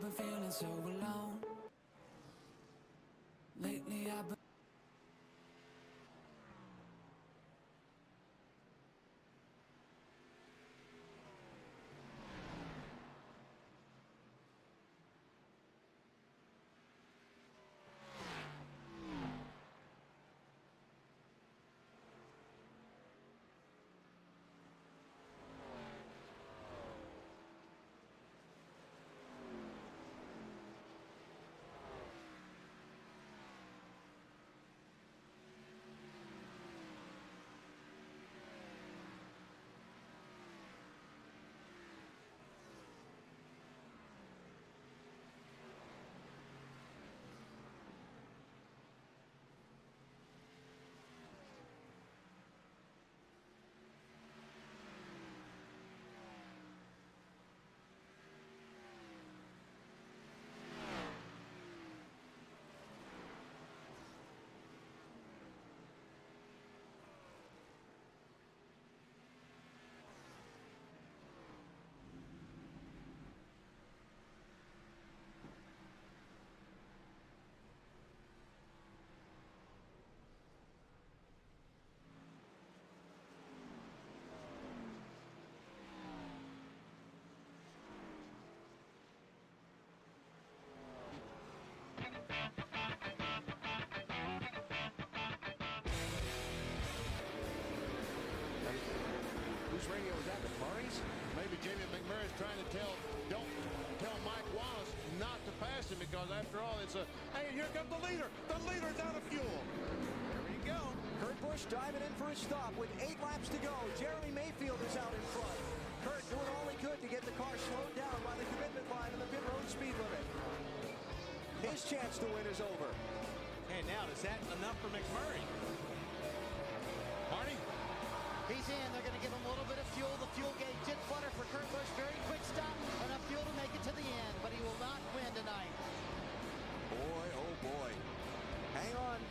I've been feeling so alone. Lately I've been Whose radio is that? McMurray's? Maybe Jamie McMurray's trying to don't tell Mike Wallace not to pass him, because after all, it's a, hey, here comes the leader. The leader's out of fuel. There we go. Kurt Busch diving in for a stop with 8 laps to go. Jeremy Mayfield is out in front. Kurt doing all he could to get the car slowed down by the commitment line and the pit road speed limit. His chance to win is over. And now, is that enough for McMurray? Marty? He's in. They're going to give him a little bit of fuel. The fuel gauge did flutter for Kurt Busch. Very quick stop. Enough fuel to make it to the end, but he will not win tonight. Boy, oh boy. Hang on.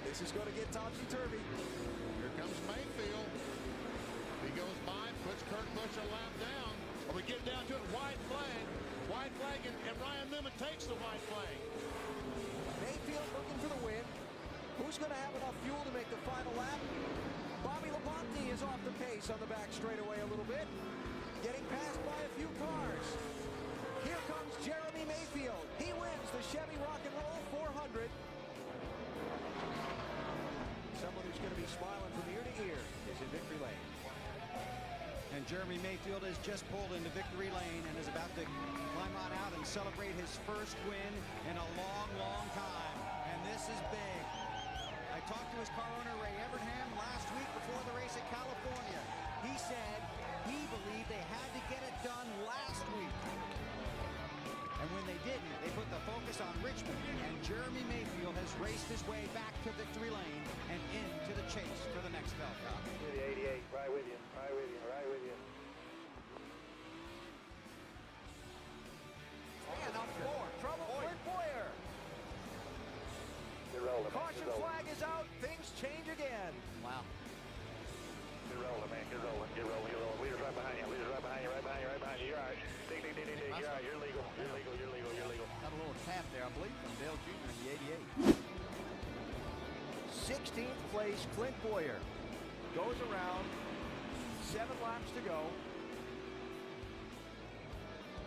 This is going to get topsy-turvy. Here comes Mayfield. He goes by, puts Kurt Busch a lap down. Or we get down to it, white flag. White flag, and Ryan Newman takes the white flag. Mayfield looking for the win. Who's going to have enough fuel to make the final lap? Bobby Labonte is off the pace on the back straightaway a little bit, getting passed by a few cars. Here comes Jeremy Mayfield. He wins the Chevy Rock and Roll 400. Someone who's going to be smiling from ear to ear is in victory lane. And Jeremy Mayfield has just pulled into victory lane and is about to climb on out and celebrate his first win in a long, long time. And this is big. I talked to his car owner, Ray Evernham, last week before the race at California. He said he believed they had to get it done last week. And when they didn't, they put the focus on Richmond. And Jeremy Mayfield has raced his way back to victory lane and into the chase for the next Velcop. 88, right with you, right with you, right with you. And up 4, trouble with Boyer. Get rolling, Caution flag is out, things change again. Wow. Get rolling, man, get rolling, get rolling, get rolling. Leader's right behind you, leader's right behind you, right behind you, right behind you. You're all right. Ding, ding, ding, ding, ding. You're all right, you're legal, you're legal, you're legal, you're legal. Got a little tap there, I believe, from Dale Jr. in the 88. 16th place, Clint Boyer goes around, 7 laps to go.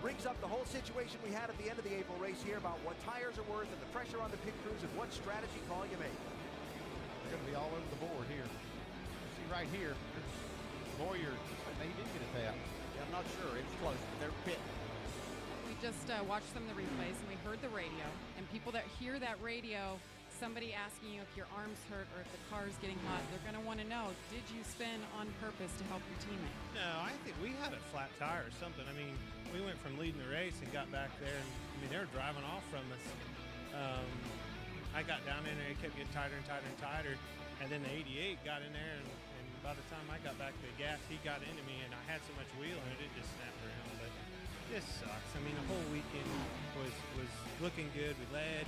Brings up the whole situation we had at the end of the April race here about what tires are worth and the pressure on the pit crews and what strategy call you make. They're going to be all over the board here. See right here, Boyer, they did get a tap. Yeah, I'm not sure. It was close, but they're pit. We just watched some of the replays and we heard the radio. And people that hear that radio, somebody asking you if your arm's hurt or if the car's getting hot, they're going to want to know, did you spin on purpose to help your teammate? No, I think we had a flat tire or something. I mean, we went from leading the race and got back there, and I mean, they were driving off from us. I got down in there, it kept getting tighter and tighter and tighter, and then the 88 got in there, and by the time I got back to the gas, he got into me, and I had so much wheel in it, it just snapped around. But this sucks. I mean, the whole weekend was looking good. We led.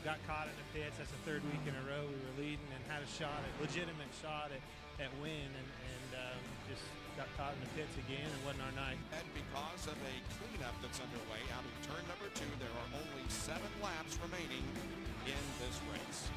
Got caught in the pits. That's the 3rd week in a row we were leading and had a shot, a legitimate shot at win, and just got caught in the pits again, and wasn't our night. And because of a cleanup that's underway out of turn number 2, there are only 7 laps remaining in this race.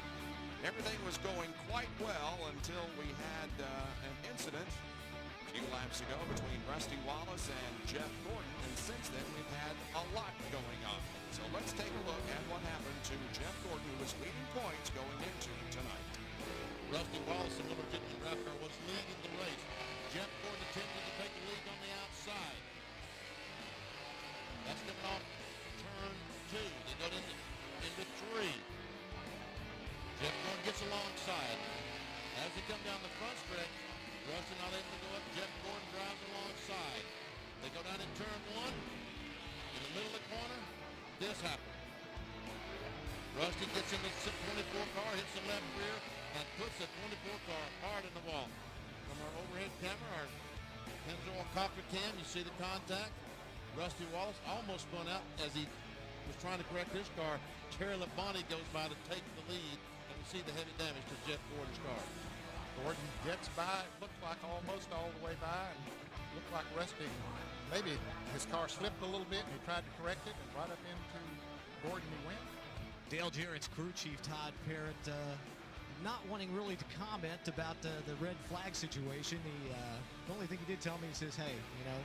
Everything was going quite well until we had an incident a few laps ago between Rusty Wallace and Jeff Gordon, and since then we've had a lot going on. So let's take a look at what happened to Jeff Gordon, who was leading points going into tonight. Rusty Wallace, the number 50 Raptor, was leading the race. Jeff Gordon attempted to take the lead on the outside. That's coming off turn 2. They go into 3. Jeff Gordon gets alongside. As they come down the front stretch, Rusty not able to go up. Jeff Gordon drives alongside. They go down in turn 1. In the middle of the corner, this happened. Rusty gets in the 24 car, hits the left rear, and puts the 24 car hard in the wall. From our overhead camera, our Pennzoil Copper cam, you see the contact. Rusty Wallace almost spun out as he was trying to correct his car. Terry Labonte goes by to take the lead, and we see the heavy damage to Jeff Gordon's car. Gordon gets by, looked like almost all the way by, and looked like Rusty. Maybe his car slipped a little bit, and he tried to correct it, and right up into Gordon he went. Dale Jarrett's crew chief, Todd Parrott, not wanting really to comment about the red flag situation. The only thing he did tell me, he says, hey, you know,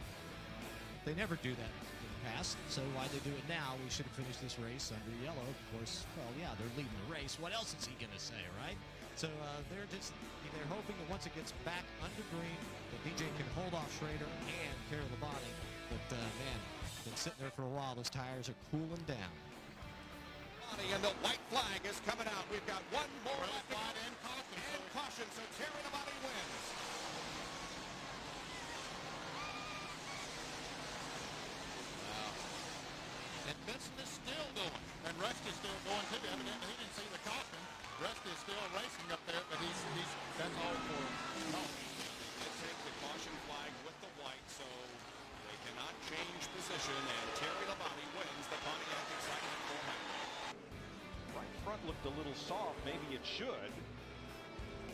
they never do that in the past, so why they do it now? We should have finished this race under yellow. Of course, well, yeah, they're leading the race. What else is he going to say, right? So they're hoping that once it gets back under green, that DJ can hold off Schrader and Terry Labonte. But, man, been sitting there for a while. Those tires are cooling down. And the white flag is coming out. We've got one more left and caution. So Terry Labonte wins. And Benson is still going. And Rusty's still going too. Evidently he didn't see the caution. Rusty is still racing up there, but that's all for They take the caution flag with the white, so they cannot change position, and Terry Labonte wins the Pontiac Excitement 400. Right front looked a little soft. Maybe it should.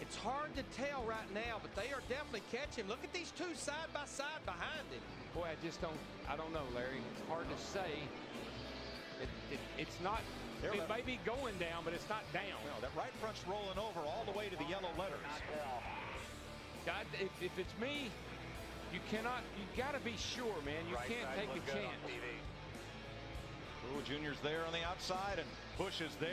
It's hard to tell right now, but they are definitely catching. Look at these two side by side behind him. Boy, I don't know, Larry. It's hard to say. It's not, it may be going down, but it's not down. No, that right front's rolling over all the way to the yellow letters. God, if it's me, you got to be sure, man. You can't take a chance. Ooh, Junior's there on the outside, and Bush is there.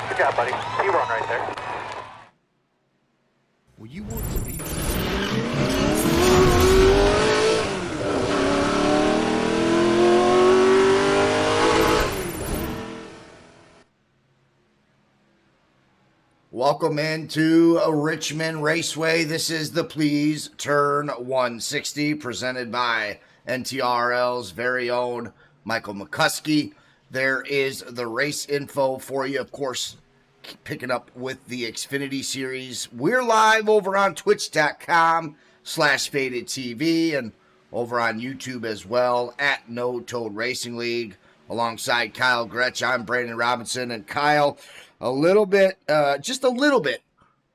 Good job, buddy. P1 right there. Well, you want to be... Welcome into Richmond Raceway. This is the Please Turn 160 presented by NTRL's very own Michael McCuskey. There is the race info for you, of course, picking up with the Xfinity series. We're live over on twitch.com/FadedTV and over on YouTube as well at No Toad Racing League. Alongside Kyle Gretsch, I'm Brandon Robinson. And Kyle, just a little bit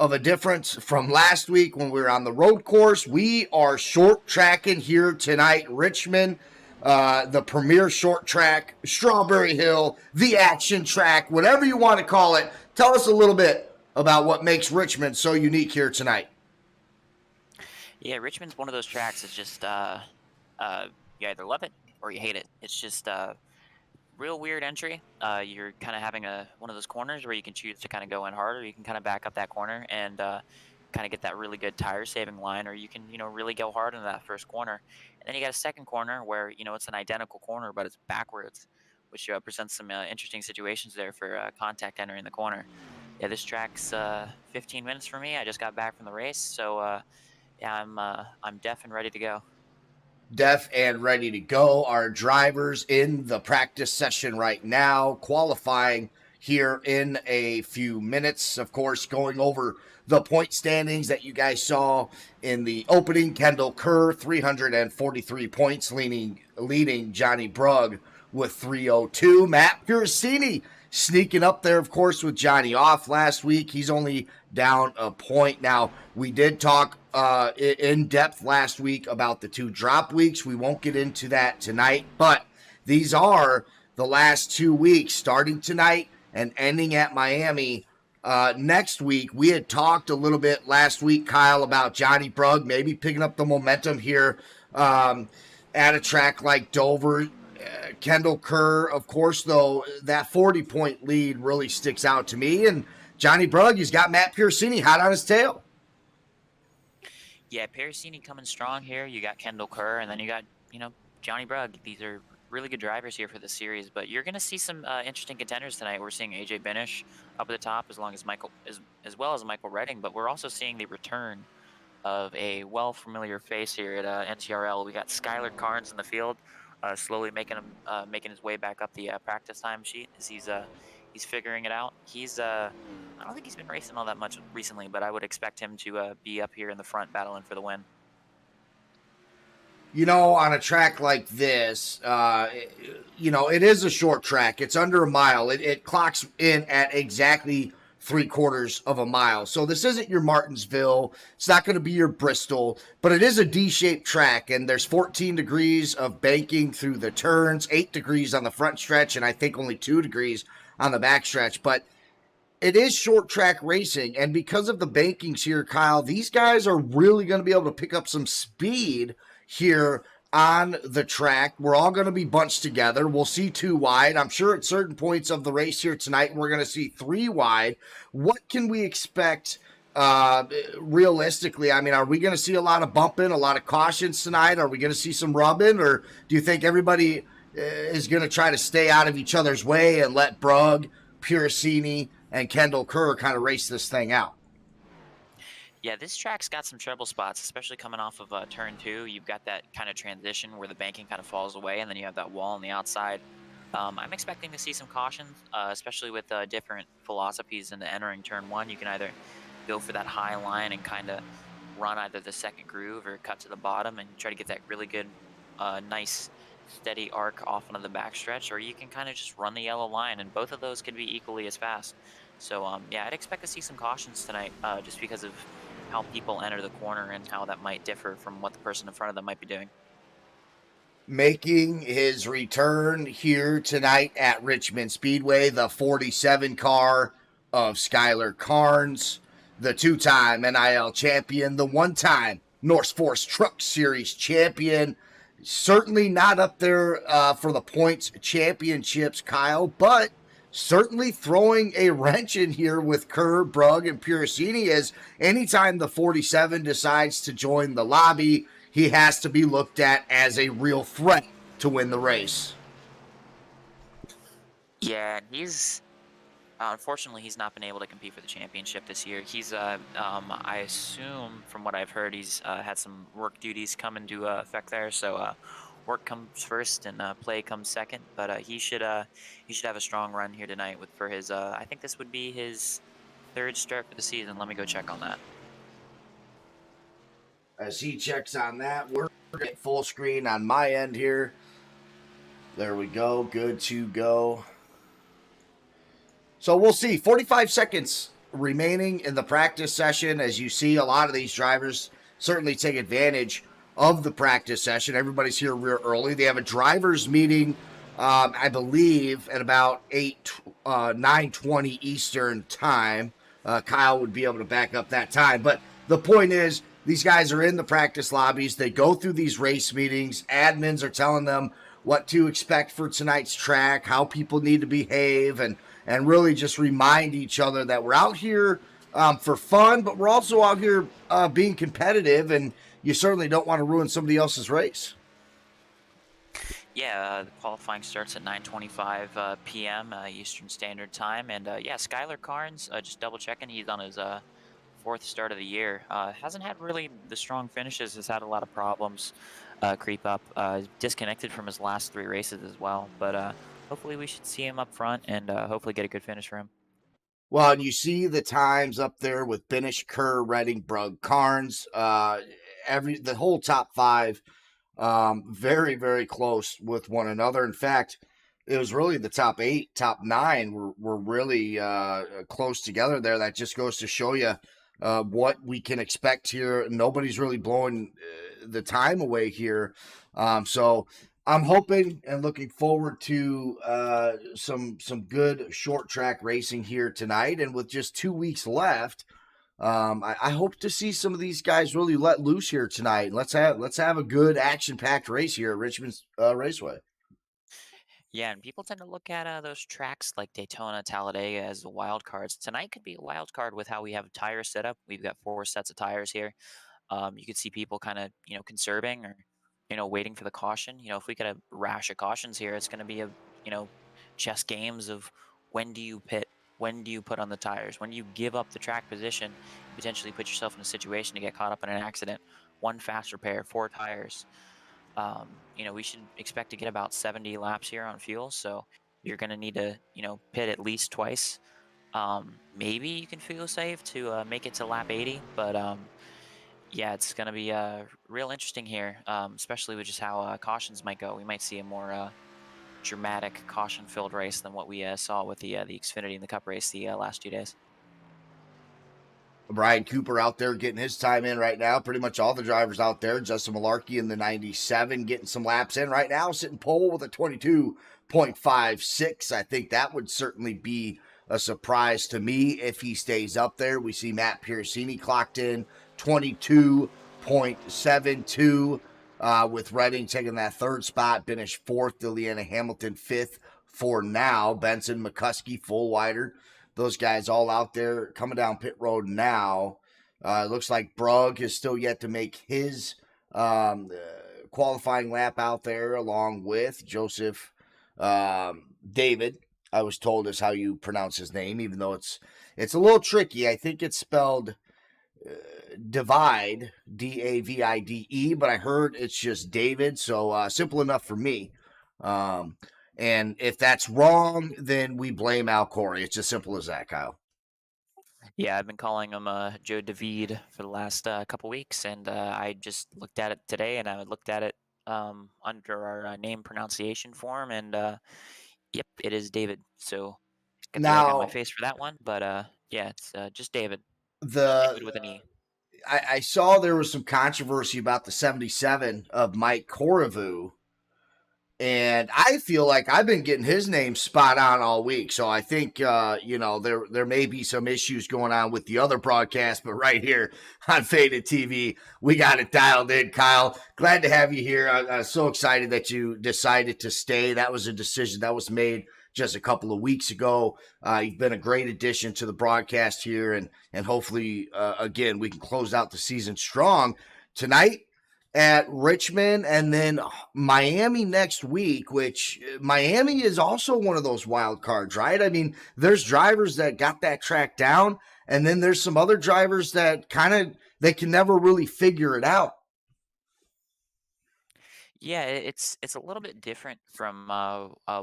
of a difference from last week when we were on the road course. We are short tracking here tonight, Richmond. The premier short track, Strawberry Hill, the action track, whatever you want to call it. Tell us a little bit about what makes Richmond so unique here tonight. Yeah, Richmond's one of those tracks that's just, you either love it or you hate it. It's just real weird entry. You're kind of having one of those corners where you can choose to kind of go in hard or you can kind of back up that corner. And kind of get that really good tire saving line, or you can, really go hard into that first corner. And then you got a second corner where, it's an identical corner, but it's backwards, which presents some interesting situations there for contact entering the corner. Yeah, this track's 15 minutes for me. I just got back from the race, so yeah, I'm deaf and ready to go. Deaf and ready to go. Our drivers in the practice session right now, qualifying here in a few minutes. Of course, going over the point standings that you guys saw in the opening. Kendall Kerr, 343 points, leading Johnny Brugg with 302. Matt Piercini sneaking up there, of course, with Johnny off last week. He's only down a point. Now, we did talk in depth last week about the 2 drop weeks. We won't get into that tonight, but these are the last 2 weeks, starting tonight and ending at Miami next week. We had talked a little bit last week, Kyle, about Johnny Brugg maybe picking up the momentum here at a track like Dover. Kendall Kerr, of course, though, that 40-point lead really sticks out to me. And Johnny Brugg, he's got Matt Piercini hot on his tail. Yeah, Piercini coming strong here. You got Kendall Kerr, and then you got, Johnny Brugg. These are really good drivers here for the series, but you're going to see some interesting contenders tonight. We're seeing AJ Benish up at the top, as well as Michael Redding, but we're also seeing the return of a familiar face here at NTRL. We got Skylar Carnes in the field, slowly making his way back up the practice time sheet as he's figuring it out. I don't think he's been racing all that much recently, but I would expect him to be up here in the front battling for the win. On a track like this, it is a short track. It's under a mile. It clocks in at exactly 3/4 of a mile. So this isn't your Martinsville. It's not going to be your Bristol, but it is a D-shaped track, and there's 14 degrees of banking through the turns, 8 degrees on the front stretch, and I think only 2 degrees on the back stretch. But it is short track racing, and because of the bankings here, Kyle, these guys are really going to be able to pick up some speed here on the track. We're all going to be bunched together. We'll see 2 wide. I'm sure at certain points of the race here tonight, we're going to see 3 wide. What can we expect realistically? I mean, are we going to see a lot of bumping, a lot of cautions tonight? Are we going to see some rubbing, or do you think everybody is going to try to stay out of each other's way and let Brugg, Piercini, and Kendall Kerr kind of race this thing out? Yeah, this track's got some trouble spots, especially coming off of turn 2. You've got that kind of transition where the banking kind of falls away, and then you have that wall on the outside. I'm expecting to see some cautions, especially with different philosophies into entering turn 1. You can either go for that high line and kind of run either the second groove or cut to the bottom and try to get that really good, nice, steady arc off onto the backstretch, or you can kind of just run the yellow line, and both of those could be equally as fast. So, yeah, I'd expect to see some cautions tonight just because of how people enter the corner and how that might differ from what the person in front of them might be doing. Making his return here tonight at Richmond Speedway, the 47 car of Skylar Carnes, the 2-time NIL champion, the 1-time North Force Truck Series champion. Certainly not up there for the points championships, Kyle, but certainly throwing a wrench in here with Kerr, Brugg, and Piercini, as anytime the 47 decides to join the lobby, he has to be looked at as a real threat to win the race. Yeah, he's unfortunately he's not been able to compete for the championship this year. He's I assume from what I've heard, he's had some work duties come into effect there, so work comes first and play comes second. But he should have a strong run here tonight for his I think this would be his 3rd start for the season. Let me go check on that. As he checks on that, we're at full screen on my end here. There we go. Good to go. So we'll see. 45 seconds remaining in the practice session. As you see, a lot of these drivers certainly take advantage of the practice session. Everybody's here real early. They have a driver's meeting, I believe, at about 9:20 Eastern time. Kyle would be able to back up that time. But the point is, these guys are in the practice lobbies. They go through these race meetings. Admins are telling them what to expect for tonight's track, how people need to behave, and really just remind each other that we're out here for fun, but we're also out here being competitive, and you certainly don't want to ruin somebody else's race. Yeah, the qualifying starts at 9:25 p.m. Eastern Standard Time, and yeah, Skylar Carnes, just double checking, he's on his fourth start of the year. Hasn't had really the strong finishes. Has had a lot of problems creep up. Disconnected from his last 3 races as well, but hopefully we should see him up front and hopefully get a good finish for him. Well, and you see the times up there with Binish, Kerr, Redding, Brugg, Carnes, the whole top 5, very, very close with one another. In fact, it was really the top 8, top 9 were really close together there. That just goes to show you what we can expect here. Nobody's really blowing the time away here. So I'm hoping and looking forward to some good short track racing here tonight. And with just 2 weeks left, I hope to see some of these guys really let loose here tonight. Let's have a good action-packed race here at Richmond Raceway. Yeah, and people tend to look at those tracks like Daytona, Talladega as the wild cards. Tonight could be a wild card with how we have tires set up. We've got 4 sets of tires here. You could see people kind of, conserving or, waiting for the caution. If we get a rash of cautions here, it's going to be chess games of when do you pit, when do you put on the tires, when do you give up the track position, potentially put yourself in a situation to get caught up in an accident. 1 fast repair, 4 tires. We should expect to get about 70 laps here on fuel, so you're going to need to, pit at least twice. Maybe you can fuel save to make it to lap 80, but yeah, it's going to be real interesting here, especially with just how cautions might go. We might see a more dramatic caution-filled race than what we saw with the Xfinity and the Cup race the last 2 days. Brian Cooper out there getting his time in right now. Pretty much all the drivers out there. Justin Malarkey in the 97 getting some laps in right now. Sitting pole with a 22.56. I think that would certainly be a surprise to me if he stays up there. We see Matt Piercini clocked in 22.72 with Redding taking that 3rd spot. Finished 4th. Liliana Hamilton 5th for now. Benson McCuskey full wider. Those guys all out there coming down pit road now. It looks like Brugg is still yet to make his qualifying lap out there, along with Joseph David. I was told is how you pronounce his name, even though it's a little tricky. I think it's spelled Divide, Davide, but I heard it's just David, so simple enough for me. And if that's wrong, then we blame Al Corey. It's as simple as that, Kyle. Yeah, I've been calling him Joe David for the last couple weeks, and I just looked at it today, and I looked at it under our name pronunciation form, and yep, it is David. So got the look on my face for that one, but yeah, it's just David. David with an E. I saw there was some controversy about the 77 of Mike Corriveau. And I feel like I've been getting his name spot on all week. So I think, there may be some issues going on with the other broadcast, but right here on Faded TV, we got it dialed in. Kyle, glad to have you here. I'm so excited that you decided to stay. That was a decision that was made just a couple of weeks ago. You've been a great addition to the broadcast here. And hopefully, again, we can close out the season strong tonight at Richmond and then Miami next week, which Miami is also one of those wild cards, right? I mean, there's drivers that got that track down, and then there's some other drivers that they can never really figure it out. Yeah, it's a little bit different from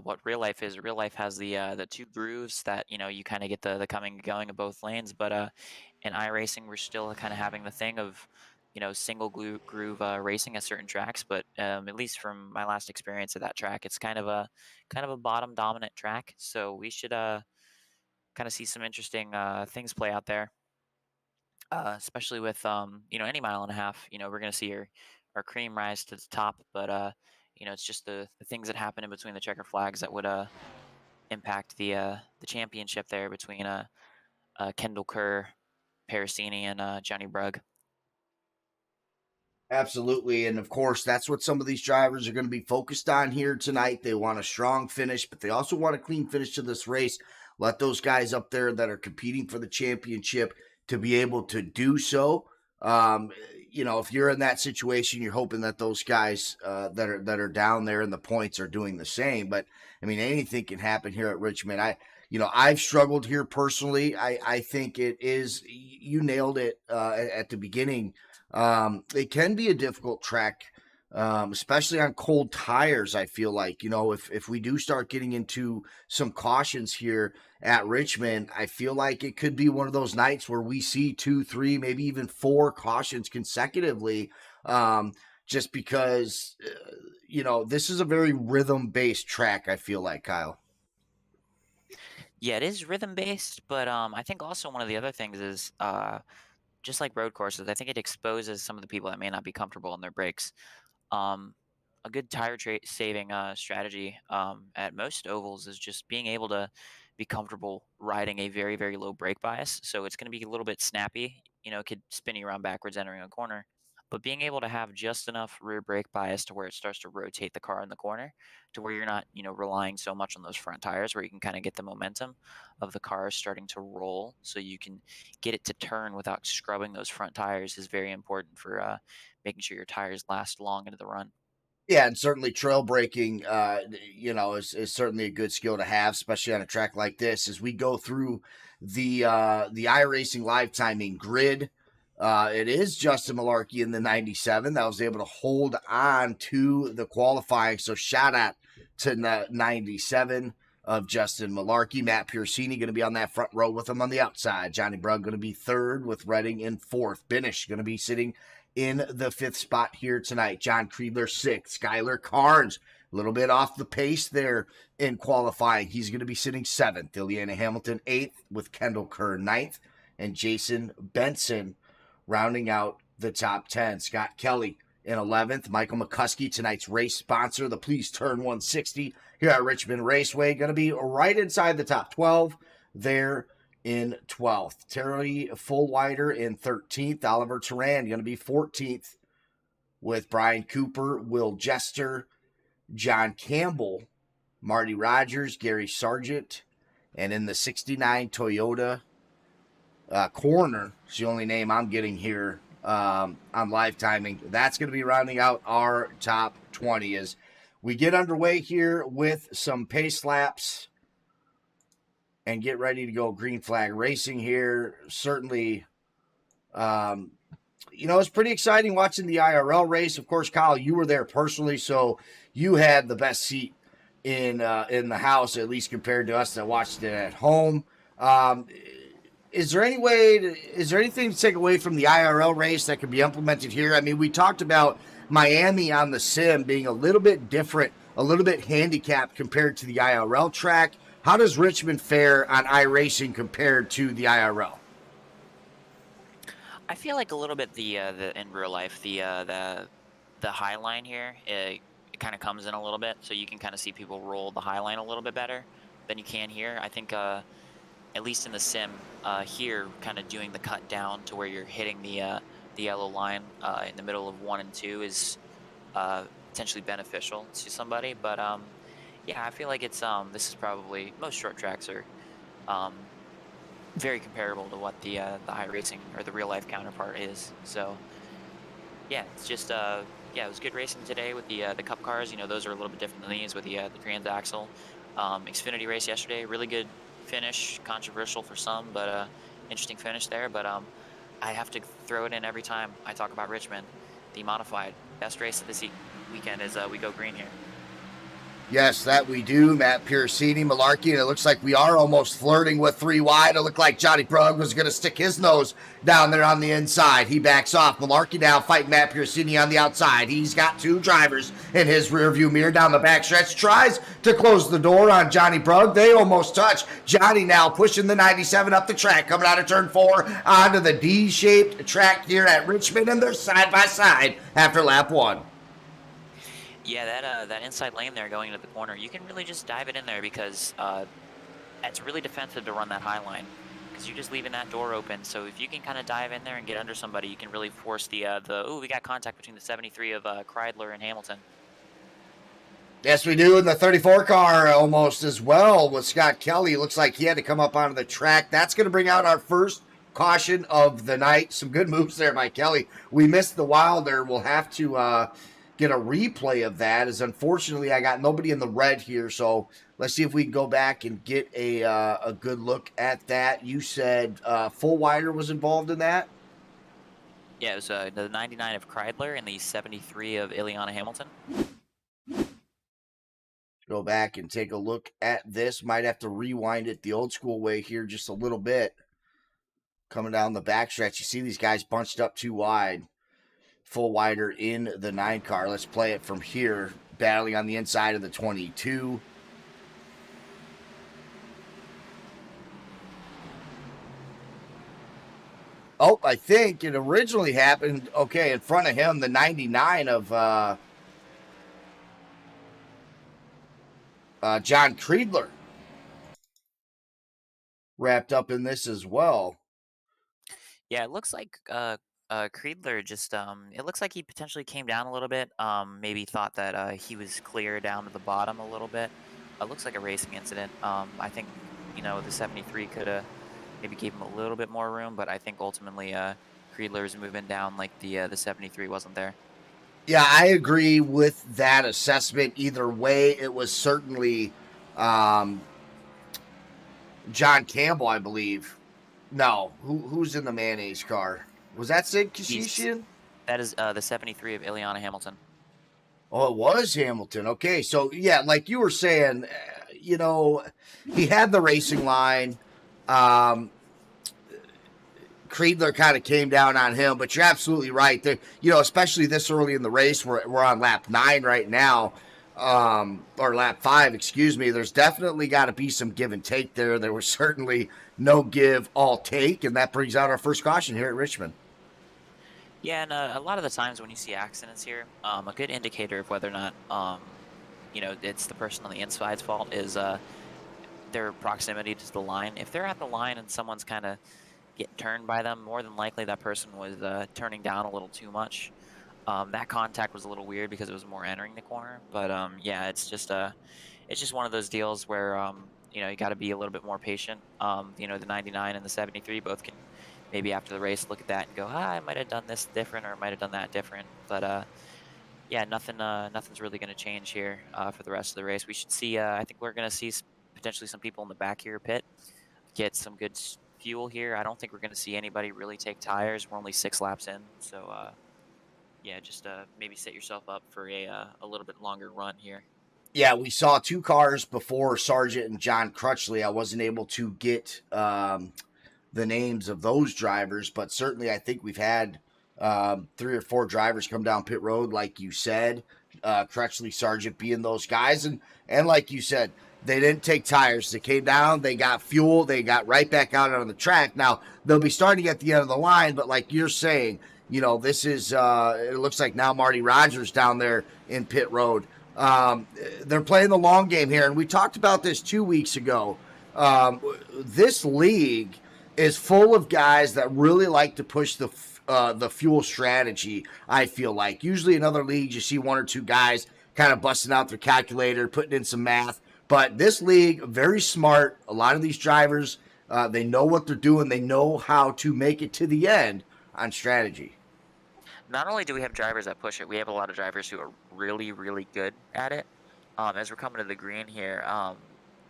what real life is. Real life has the 2 grooves that you kind of get the coming and going of both lanes, but in iRacing we're still kind of having the thing of single groove racing at certain tracks, but at least from my last experience at that track, it's kind of a bottom dominant track. So we should kind of see some interesting things play out there, especially with any mile and a half. We're gonna see our cream rise to the top, but it's just the things that happen in between the checker flags that would impact the championship there between Kendall Kerr, Parasini, and Johnny Brugg. Absolutely. And of course, that's what some of these drivers are going to be focused on here tonight. They want a strong finish, but they also want a clean finish to this race. Let those guys up there that are competing for the championship to be able to do so. If you're in that situation, you're hoping that those guys that are down there in the points are doing the same. But I mean, anything can happen here at Richmond. I've struggled here personally. I think it is, you nailed it at the beginning. It can be a difficult track, especially on cold tires. I feel like, if we do start getting into some cautions here at Richmond, I feel like it could be one of those nights where we see 2, 3, maybe even 4 cautions consecutively, just because, this is a very rhythm-based track, I feel like, Kyle. Yeah, it is rhythm based, but I think also one of the other things is just like road courses, I think it exposes some of the people that may not be comfortable in their brakes. Um, a good tire saving strategy at most ovals is just being able to be comfortable riding a very, very low brake bias. So it's going to be a little bit snappy. It could spin you around backwards entering a corner. But being able to have just enough rear brake bias to where it starts to rotate the car in the corner, to where you're not, relying so much on those front tires, where you can kind of get the momentum of the car starting to roll, so you can get it to turn without scrubbing those front tires, is very important for making sure your tires last long into the run. Yeah, and certainly trail braking, is certainly a good skill to have, especially on a track like this. As we go through the iRacing live timing grid, it is Justin Malarkey in the 97 that was able to hold on to the qualifying. So shout out to the 97 of Justin Malarkey. Matt Piercini going to be on that front row with him on the outside. Johnny Brugg going to be third with Redding in fourth. Binish going to be sitting in the 5th spot here tonight. John Kriegler 6th. Skylar Carnes, a little bit off the pace there in qualifying. He's going to be sitting 7th. Ileana Hamilton 8th with Kendall Kerr 9th. And Jason Benson rounding out the top 10. Scott Kelly in 11th. Michael McCuskey, tonight's race sponsor, the Please Turn 160 here at Richmond Raceway, going to be right inside the top 12 there in 12th. Terry Fullwider in 13th. Oliver Turan going to be 14th with Brian Cooper, Will Jester, John Campbell, Marty Rogers, Gary Sargent, and in the 69 Toyota Corner, it's the only name I'm getting here on live timing. That's going to be rounding out our top 20 as we get underway here with some pace laps and get ready to go green flag racing here. Certainly, it's pretty exciting watching the IRL race. Of course, Kyle, you were there personally, so you had the best seat in the house, at least compared to us that watched it at home. Is there anything to take away from the IRL race that could be implemented here? I mean, we talked about Miami on the sim being a little bit different, a little bit handicapped compared to the IRL track. How does Richmond fare on iRacing compared to the IRL? I feel like a little bit the in real life the high line here it kind of comes in a little bit, so you can kind of see people roll the high line a little bit better than you can here. I think at least in the sim here, kind of doing the cut down to where you're hitting the yellow line in the middle of 1 and 2 is potentially beneficial to somebody, but yeah, I feel like it's this is probably, most short tracks are very comparable to what the iRacing or the real life counterpart is. So yeah, it's just yeah, it was good racing today with the Cup cars. Those are a little bit different than these with the transaxle. Xfinity race yesterday, really good finish, controversial for some, but interesting finish there. But I have to throw it in every time I talk about Richmond. The modified best race of this weekend is we go green here. Yes, that we do. Matt Piercini, Malarkey, and it looks like we are almost flirting with 3 wide. It looked like Johnny Brugg was going to stick his nose down there on the inside. He backs off. Malarkey now fighting Matt Piercini on the outside. He's got 2 drivers in his rearview mirror down the backstretch. Tries to close the door on Johnny Brugg. They almost touch. Johnny now pushing the 97 up the track, coming out of turn 4 onto the D-shaped track here at Richmond, and they're side by side after lap 1. Yeah, that inside lane there going into the corner, you can really just dive it in there because it's really defensive to run that high line because you're just leaving that door open. So if you can kind of dive in there and get under somebody, you can really force we got contact between the 73 of Kreidler and Hamilton. Yes, we do in the 34 car almost as well with Scott Kelly. Looks like he had to come up onto the track. That's going to bring out our first caution of the night. Some good moves there by Kelly. We missed the Wilder. We'll have to get a replay of that, as unfortunately I got nobody in the red here. So let's see if we can go back and get a good look at that. You said Full Wider was involved in that? Yeah, it was the 99 of Kreidler and the 73 of Ileana Hamilton. Go back and take a look at this. Might have to rewind it the old school way here just a little bit. Coming down the backstretch, you see these guys bunched up too wide. Full Wider in the 9 car. Let's play it from here. Battling on the inside of the 22. Oh, I think it originally happened, okay, in front of him, the 99 of John Kreidler. Wrapped up in this as well. Yeah, it looks like Kreidler just it looks like he potentially came down a little bit. Maybe thought that he was clear down to the bottom a little bit. It looks like a racing incident. I think, you know, the 73 could have maybe gave him a little bit more room, but I think ultimately Kreidler was moving down like the 73 wasn't there. Yeah, I agree with that assessment. Either way, it was certainly John Campbell, I believe. No, who's in the mayonnaise car? Was that Sid Kashishian? That is the 73 of Ileana Hamilton. Oh, it was Hamilton. Okay, so yeah, like you were saying, you know, he had the racing line. Kreidler kind of came down on him, but you're absolutely right. There, you know, especially this early in the race, we're on lap 9 right now, or lap 5, excuse me. There's definitely got to be some give and take there. There was certainly no give, all take, and that brings out our first caution here at Richmond. Yeah, and a lot of the times when you see accidents here, a good indicator of whether or not, you know, it's the person on the inside's fault is their proximity to the line. If they're at the line and someone's kind of getting turned by them, more than likely that person was turning down a little too much. That contact was a little weird because it was more entering the corner. But yeah, it's just one of those deals where you know, you got to be a little bit more patient. You know, the 99 and the 73 both can maybe after the race look at that and go, I might have done this different or might have done that different. But yeah, nothing's really going to change here for the rest of the race. We should see. I think we're going to see potentially some people in the back here pit get some good fuel here. I don't think we're going to see anybody really take tires. We're only 6 laps in, so yeah, just maybe set yourself up for a little bit longer run here. Yeah, we saw 2 cars before Sargent and John Crutchley. I wasn't able to get the names of those drivers, but certainly I think we've had 3 or 4 drivers come down pit road, like you said, Crutchley, Sargent being those guys, and like you said, they didn't take tires. They came down, they got fuel, they got right back out on the track. Now, they'll be starting at the end of the line, but like you're saying, you know, this is, it looks like now Marty Rogers down there in pit road. They're playing the long game here, and we talked about this 2 weeks ago. This league is full of guys that really like to push the fuel strategy, I feel like. Usually in other leagues, you see 1 or 2 guys kind of busting out their calculator, putting in some math. But this league, very smart. A lot of these drivers, they know what they're doing. They know how to make it to the end on strategy. Not only do we have drivers that push it, we have a lot of drivers who are really, really good at it. As we're coming to the green here,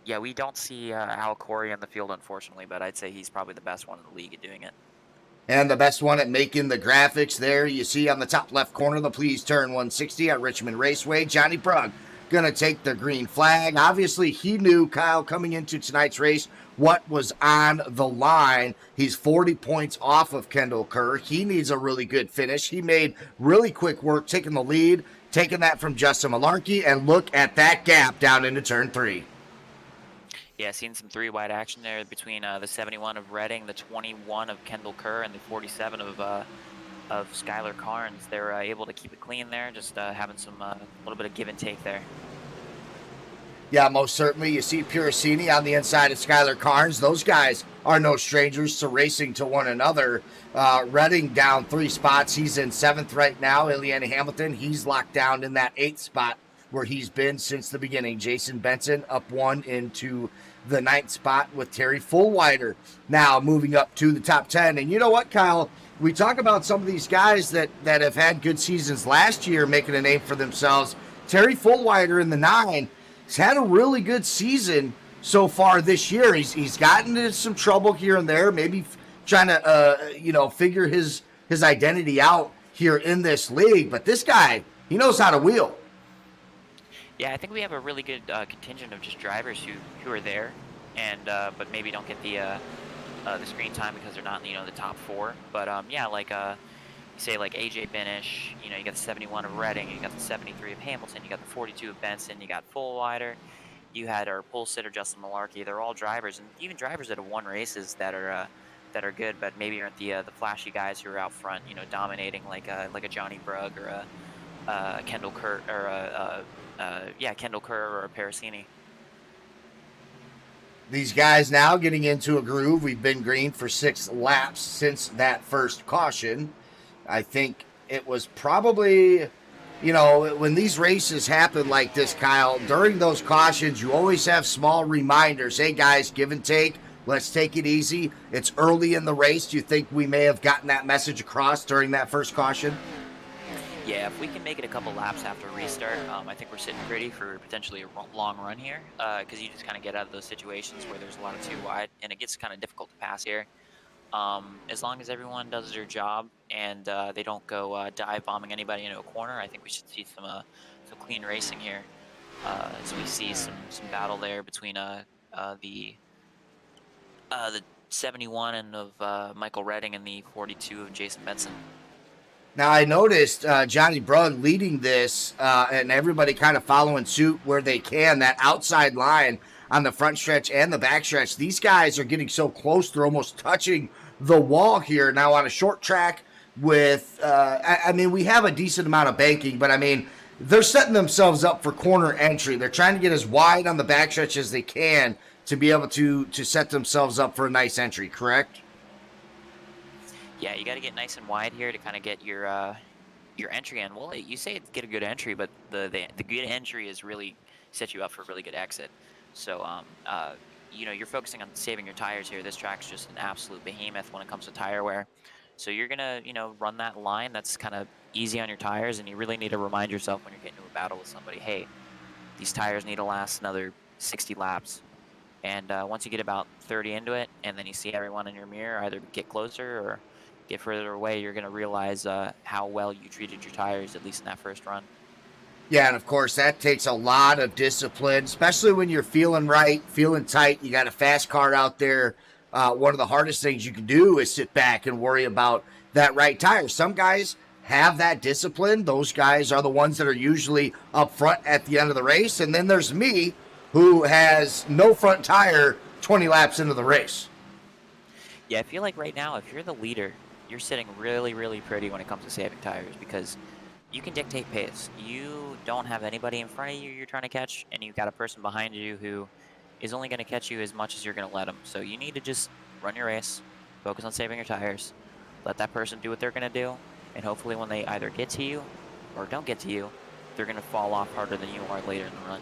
yeah, we don't see Al Corey in the field, unfortunately, but I'd say he's probably the best one in the league at doing it. And the best one at making the graphics there, you see on the top left corner, the Please Turn 160 at Richmond Raceway, Johnny Brugg going to take the green flag. Obviously, he knew, Kyle, coming into tonight's race, what was on the line. He's 40 points off of Kendall Kerr. He needs a really good finish. He made really quick work, taking the lead, taking that from Justin Malarkey, and look at that gap down into turn 3. Yeah, seeing some 3-wide action there between the 71 of Redding, the 21 of Kendall Kerr, and the 47 of Skylar Carnes. They're able to keep it clean there, just having some little bit of give and take there. Yeah, most certainly. You see Puricini on the inside of Skylar Carnes. Those guys are no strangers to racing to one another. Redding down 3 spots. He's in 7th right now. Ileana Hamilton, he's locked down in that 8th spot where he's been since the beginning. Jason Benson up 1 into the 9th spot with Terry Fullwider now moving up to the top 10. And you know what, Kyle? We talk about some of these guys that have had good seasons last year making a name for themselves. Terry Fullwider in the 9 has had a really good season so far this year. He's gotten into some trouble here and there, maybe trying to figure his identity out here in this league. But this guy, he knows how to wheel. Yeah, I think we have a really good contingent of just drivers who are there, and but maybe don't get the screen time because they're not in the top 4. But yeah, like say like AJ Benish, you got the 71 of Redding, you got the 73 of Hamilton, you got the 42 of Benson, you got Fullwider, you had our pole sitter Justin Malarkey. They're all drivers, and even drivers that have won races that are good, but maybe aren't the flashy guys who are out front, dominating like a Johnny Brugg or a Kendall Kerr or Kendall Kerr or a Parasini. These guys now getting into a groove. We've been green for 6 laps since that first caution. I think it was probably, when these races happen like this, Kyle, during those cautions, you always have small reminders. Hey, guys, give and take. Let's take it easy. It's early in the race. Do you think we may have gotten that message across during that first caution? Yeah, if we can make it a couple laps after restart, I think we're sitting pretty for potentially a long run here, because you just kind of get out of those situations where there's a lot of too wide, and it gets kind of difficult to pass here. As long as everyone does their job and they don't go dive bombing anybody into a corner, I think we should see some clean racing here. As we see some battle there between the 71 and of Michael Redding and the 42 of Jason Benson. Now, I noticed Johnny Brugg leading this and everybody kind of following suit where they can. That outside line on the front stretch and the back stretch, these guys are getting so close, they're almost touching the wall here. Now, on a short track with, we have a decent amount of banking, but, they're setting themselves up for corner entry. They're trying to get as wide on the back stretch as they can to be able to set themselves up for a nice entry, correct? Yeah, you got to get nice and wide here to kind of get your entry in. Well, you say get a good entry, but the good entry is really set you up for a really good exit. So, you're focusing on saving your tires here. This track's just an absolute behemoth when it comes to tire wear. So you're going to, run that line that's kind of easy on your tires, and you really need to remind yourself when you're getting into a battle with somebody, hey, these tires need to last another 60 laps. And once you get about 30 into it, and then you see everyone in your mirror either get closer or get further away, you're going to realize how well you treated your tires, at least in that first run. Yeah, and of course, that takes a lot of discipline, especially when you're feeling right, feeling tight. You got a fast car out there. One of the hardest things you can do is sit back and worry about that right tire. Some guys have that discipline. Those guys are the ones that are usually up front at the end of the race. And then there's me, who has no front tire 20 laps into the race. Yeah, I feel like right now, if you're the leader, you're sitting really, really pretty when it comes to saving tires, because you can dictate pace. You don't have anybody in front of you you're trying to catch, and you've got a person behind you who is only going to catch you as much as you're going to let them. So you need to just run your race, focus on saving your tires, let that person do what they're going to do, and hopefully when they either get to you or don't get to you, they're going to fall off harder than you are later in the run.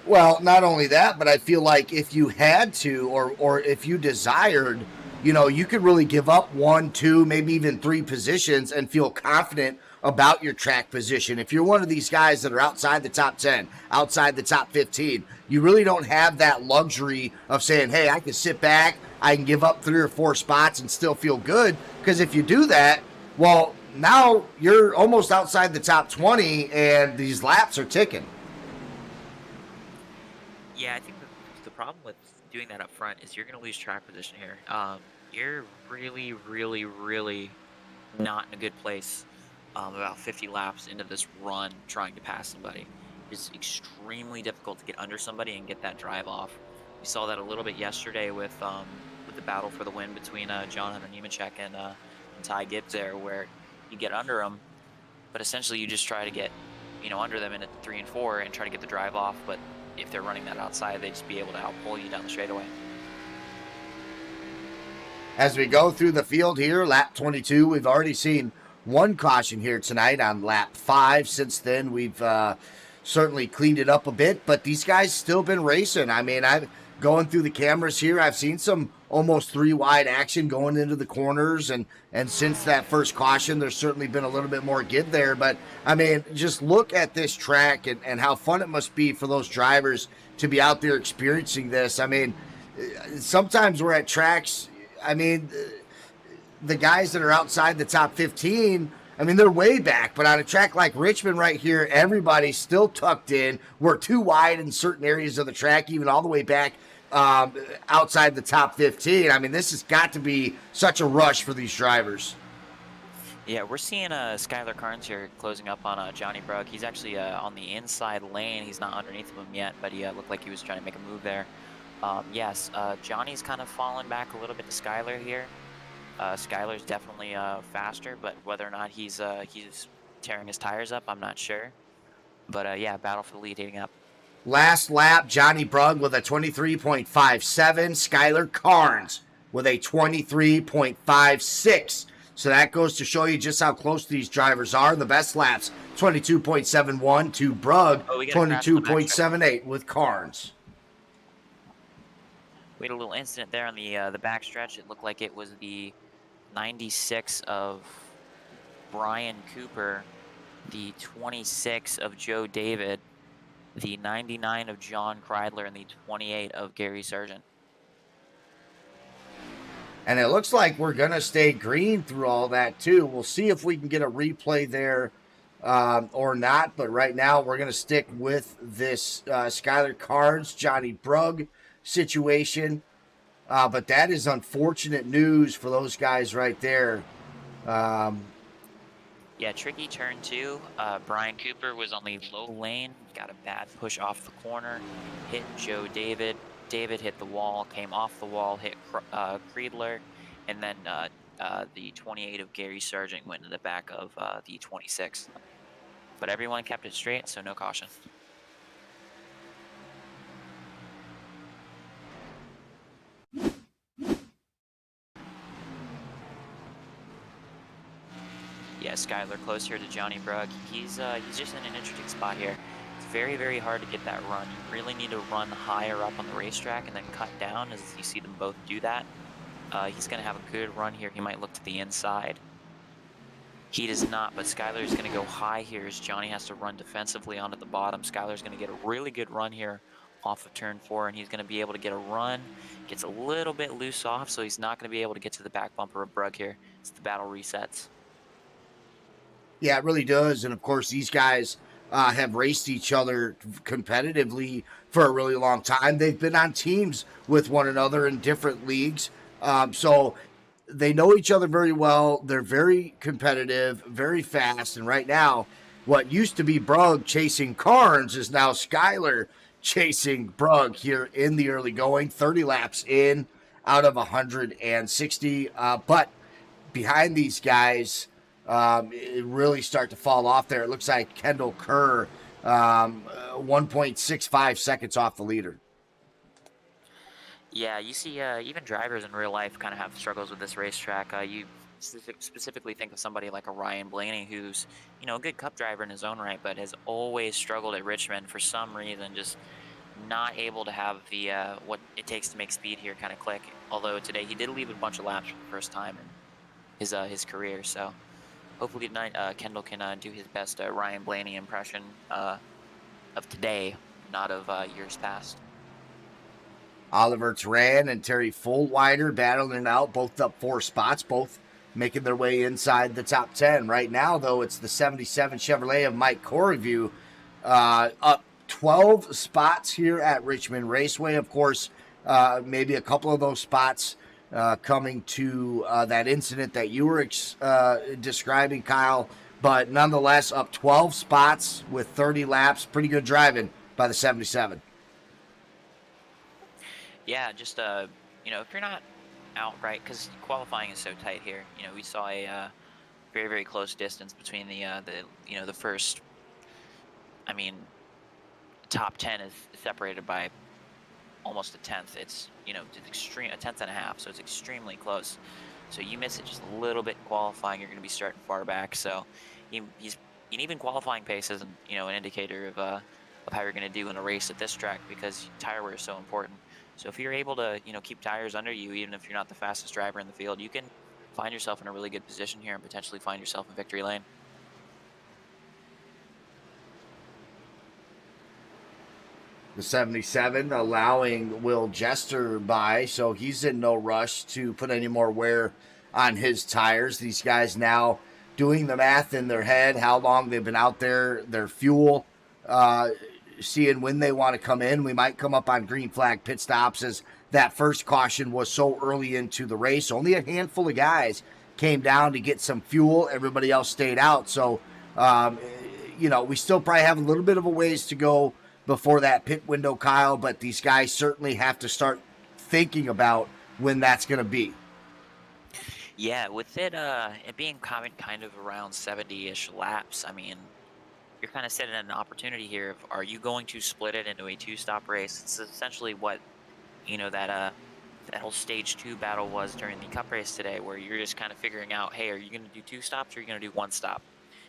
Well, not only that, but I feel like if you had to, or if you desired, you could really give up 1, 2, maybe even 3 positions and feel confident about your track position. If you're one of these guys that are outside the top 10, outside the top 15, you really don't have that luxury of saying, hey, I can sit back, I can give up 3 or 4 spots and still feel good. Because if you do that, well, now you're almost outside the top 20 and these laps are ticking. Yeah, I think the problem with doing that up front is you're going to lose track position here. You're really, really, really not in a good place about 50 laps into this run trying to pass somebody. It's extremely difficult to get under somebody and get that drive off. We saw that a little bit yesterday with the battle for the win between Jonathan Nemechek and Ty Gibbs there, where you get under them, but essentially you just try to get under them in at 3 and 4 and try to get the drive off, but if they're running that outside, they'd just be able to outpull you down the straightaway. As we go through the field here, lap 22, we've already seen 1 caution here tonight on lap 5. Since then, we've certainly cleaned it up a bit, but these guys still been racing. I mean, I've going through the cameras here, I've seen some almost 3 wide action going into the corners, and since that first caution, there's certainly been a little bit more give there. But I mean, just look at this track and how fun it must be for those drivers to be out there experiencing this. I mean, sometimes we're at tracks, I mean, the guys that are outside the top 15, I mean, they're way back, but on a track like Richmond right here, everybody's still tucked in. We're too wide in certain areas of the track, even all the way back outside the top 15. I mean, this has got to be such a rush for these drivers. Yeah, we're seeing Skylar Carnes here closing up on Johnny Brugg. He's actually on the inside lane. He's not underneath of him yet, but he looked like he was trying to make a move there. Yes, Johnny's kind of fallen back a little bit to Skylar here. Skylar's definitely faster, but whether or not he's tearing his tires up, I'm not sure. But yeah, battle for the lead heating up. Last lap, Johnny Brugg with a 23.57. Skylar Carnes with a 23.56. So that goes to show you just how close these drivers are. The best laps, 22.71 to Brugg, 22.78 with Carnes. We had a little incident there on the backstretch. It looked like it was the 96 of Brian Cooper, the 26 of Joe David, the 99 of John Kreidler, and the 28 of Gary Sargent. And it looks like we're going to stay green through all that, too. We'll see if we can get a replay there or not. But right now, we're going to stick with this Skylar Carnes, Johnny Brugg situation. But that is unfortunate news for those guys right there. Yeah, tricky turn 2. Brian Cooper was on the low lane, got a bad push off the corner, hit Joe David. David hit the wall, came off the wall, hit Kreidler, and then the 28 of Gary Sargent went into the back of the 26. But everyone kept it straight, so no caution. Yeah, Skylar close here to Johnny Brugg. He's just in an interesting spot here. It's very, very hard to get that run. You really need to run higher up on the racetrack and then cut down, as you see them both do that. He's going to have a good run here. He might look to the inside. He does not, but Skylar's going to go high here as Johnny has to run defensively onto the bottom. Skylar's going to get a really good run here off of turn 4, and he's going to be able to get a run. Gets a little bit loose off, so he's not going to be able to get to the back bumper of Brugg here. It's the battle resets. Yeah, it really does. And, of course, these guys have raced each other competitively for a really long time. They've been on teams with one another in different leagues. So they know each other very well. They're very competitive, very fast. And right now, what used to be Brugg chasing Carnes is now Skylar chasing Brugg here in the early going. 30 laps in out of 160. But behind these guys, it really start to fall off there. It looks like Kendall Kerr, 1.65 seconds off the leader. Yeah, you see even drivers in real life kind of have struggles with this racetrack. You specifically think of somebody like a Ryan Blaney, who's, you know, a good cup driver in his own right, but has always struggled at Richmond for some reason, just not able to have the what it takes to make speed here kind of click. Although today he did leave a bunch of laps for the first time in his career, so hopefully tonight Kendall can do his best Ryan Blaney impression of today, not of years past. Oliver Turan and Terry Fullwider battling it out, both up 4 spots, both making their way inside the top 10. Right now, though, it's the 77 Chevrolet of Mike Corriview up 12 spots here at Richmond Raceway. Of course, maybe a couple of those spots coming to that incident that you were describing, Kyle. But nonetheless, up 12 spots with 30 laps. Pretty good driving by the 77. Yeah, just, you know, if you're not outright, because qualifying is so tight here, you know, we saw a very, very close distance between the first, I mean, top 10 is separated by almost a tenth. It's, you know, it's extreme, a tenth and a half, so it's extremely close. So you miss it just a little bit in qualifying, you're going to be starting far back. So he's and even qualifying pace isn't, an indicator of how you're going to do in a race at this track, because tire wear is so important. So if you're able to, keep tires under you, even if you're not the fastest driver in the field, you can find yourself in a really good position here and potentially find yourself in victory lane. The 77 allowing Will Jester by, so he's in no rush to put any more wear on his tires. These guys now doing the math in their head, how long they've been out there, their fuel, seeing when they want to come in. We might come up on green flag pit stops, as that first caution was so early into the race. Only a handful of guys came down to get some fuel. Everybody else stayed out. So, we still probably have a little bit of a ways to go before that pit window, Kyle, but these guys certainly have to start thinking about when that's going to be. Yeah, with it being kind of around 70-ish laps, I mean, you're kind of setting an opportunity here. Are you going to split it into a 2-stop race? It's essentially what, that whole stage 2 battle was during the Cup race today, where you're just kind of figuring out, hey, are you going to do 2 stops or are you going to do 1 stop?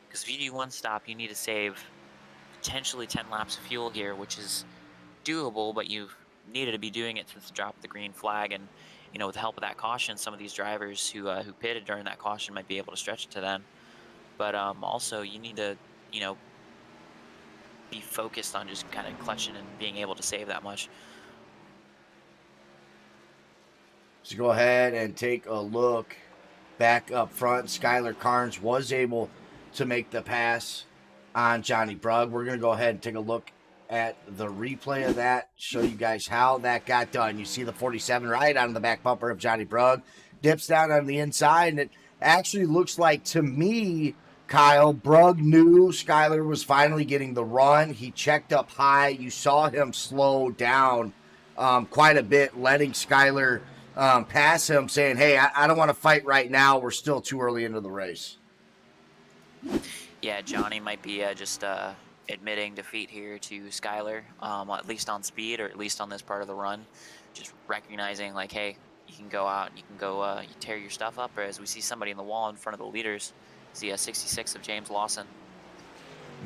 Because if you do 1 stop, you need to save potentially 10 laps of fuel here, which is doable, but you've needed to be doing it since the drop of the green flag. And with the help of that caution, some of these drivers who pitted during that caution might be able to stretch it to them. But also you need to be focused on just kind of clutching and being able to save that much. So go ahead and take a look back up front. Skylar Carnes was able to make the pass on Johnny Brugg. We're going to go ahead and take a look at the replay of that, show you guys how that got done. You see the 47 right on the back bumper of Johnny Brugg, dips down on the inside, and it actually looks like, to me, Kyle, Brugg knew Skylar was finally getting the run. He checked up high. You saw him slow down quite a bit, letting Skylar pass him, saying, hey, I don't want to fight right now. We're still too early into the race. Yeah, Johnny might be just admitting defeat here to Skylar, at least on speed, or at least on this part of the run. Just recognizing, like, hey, you can go out, you can go you tear your stuff up, or as we see somebody in the wall in front of the leaders, see a 66 of James Lawson.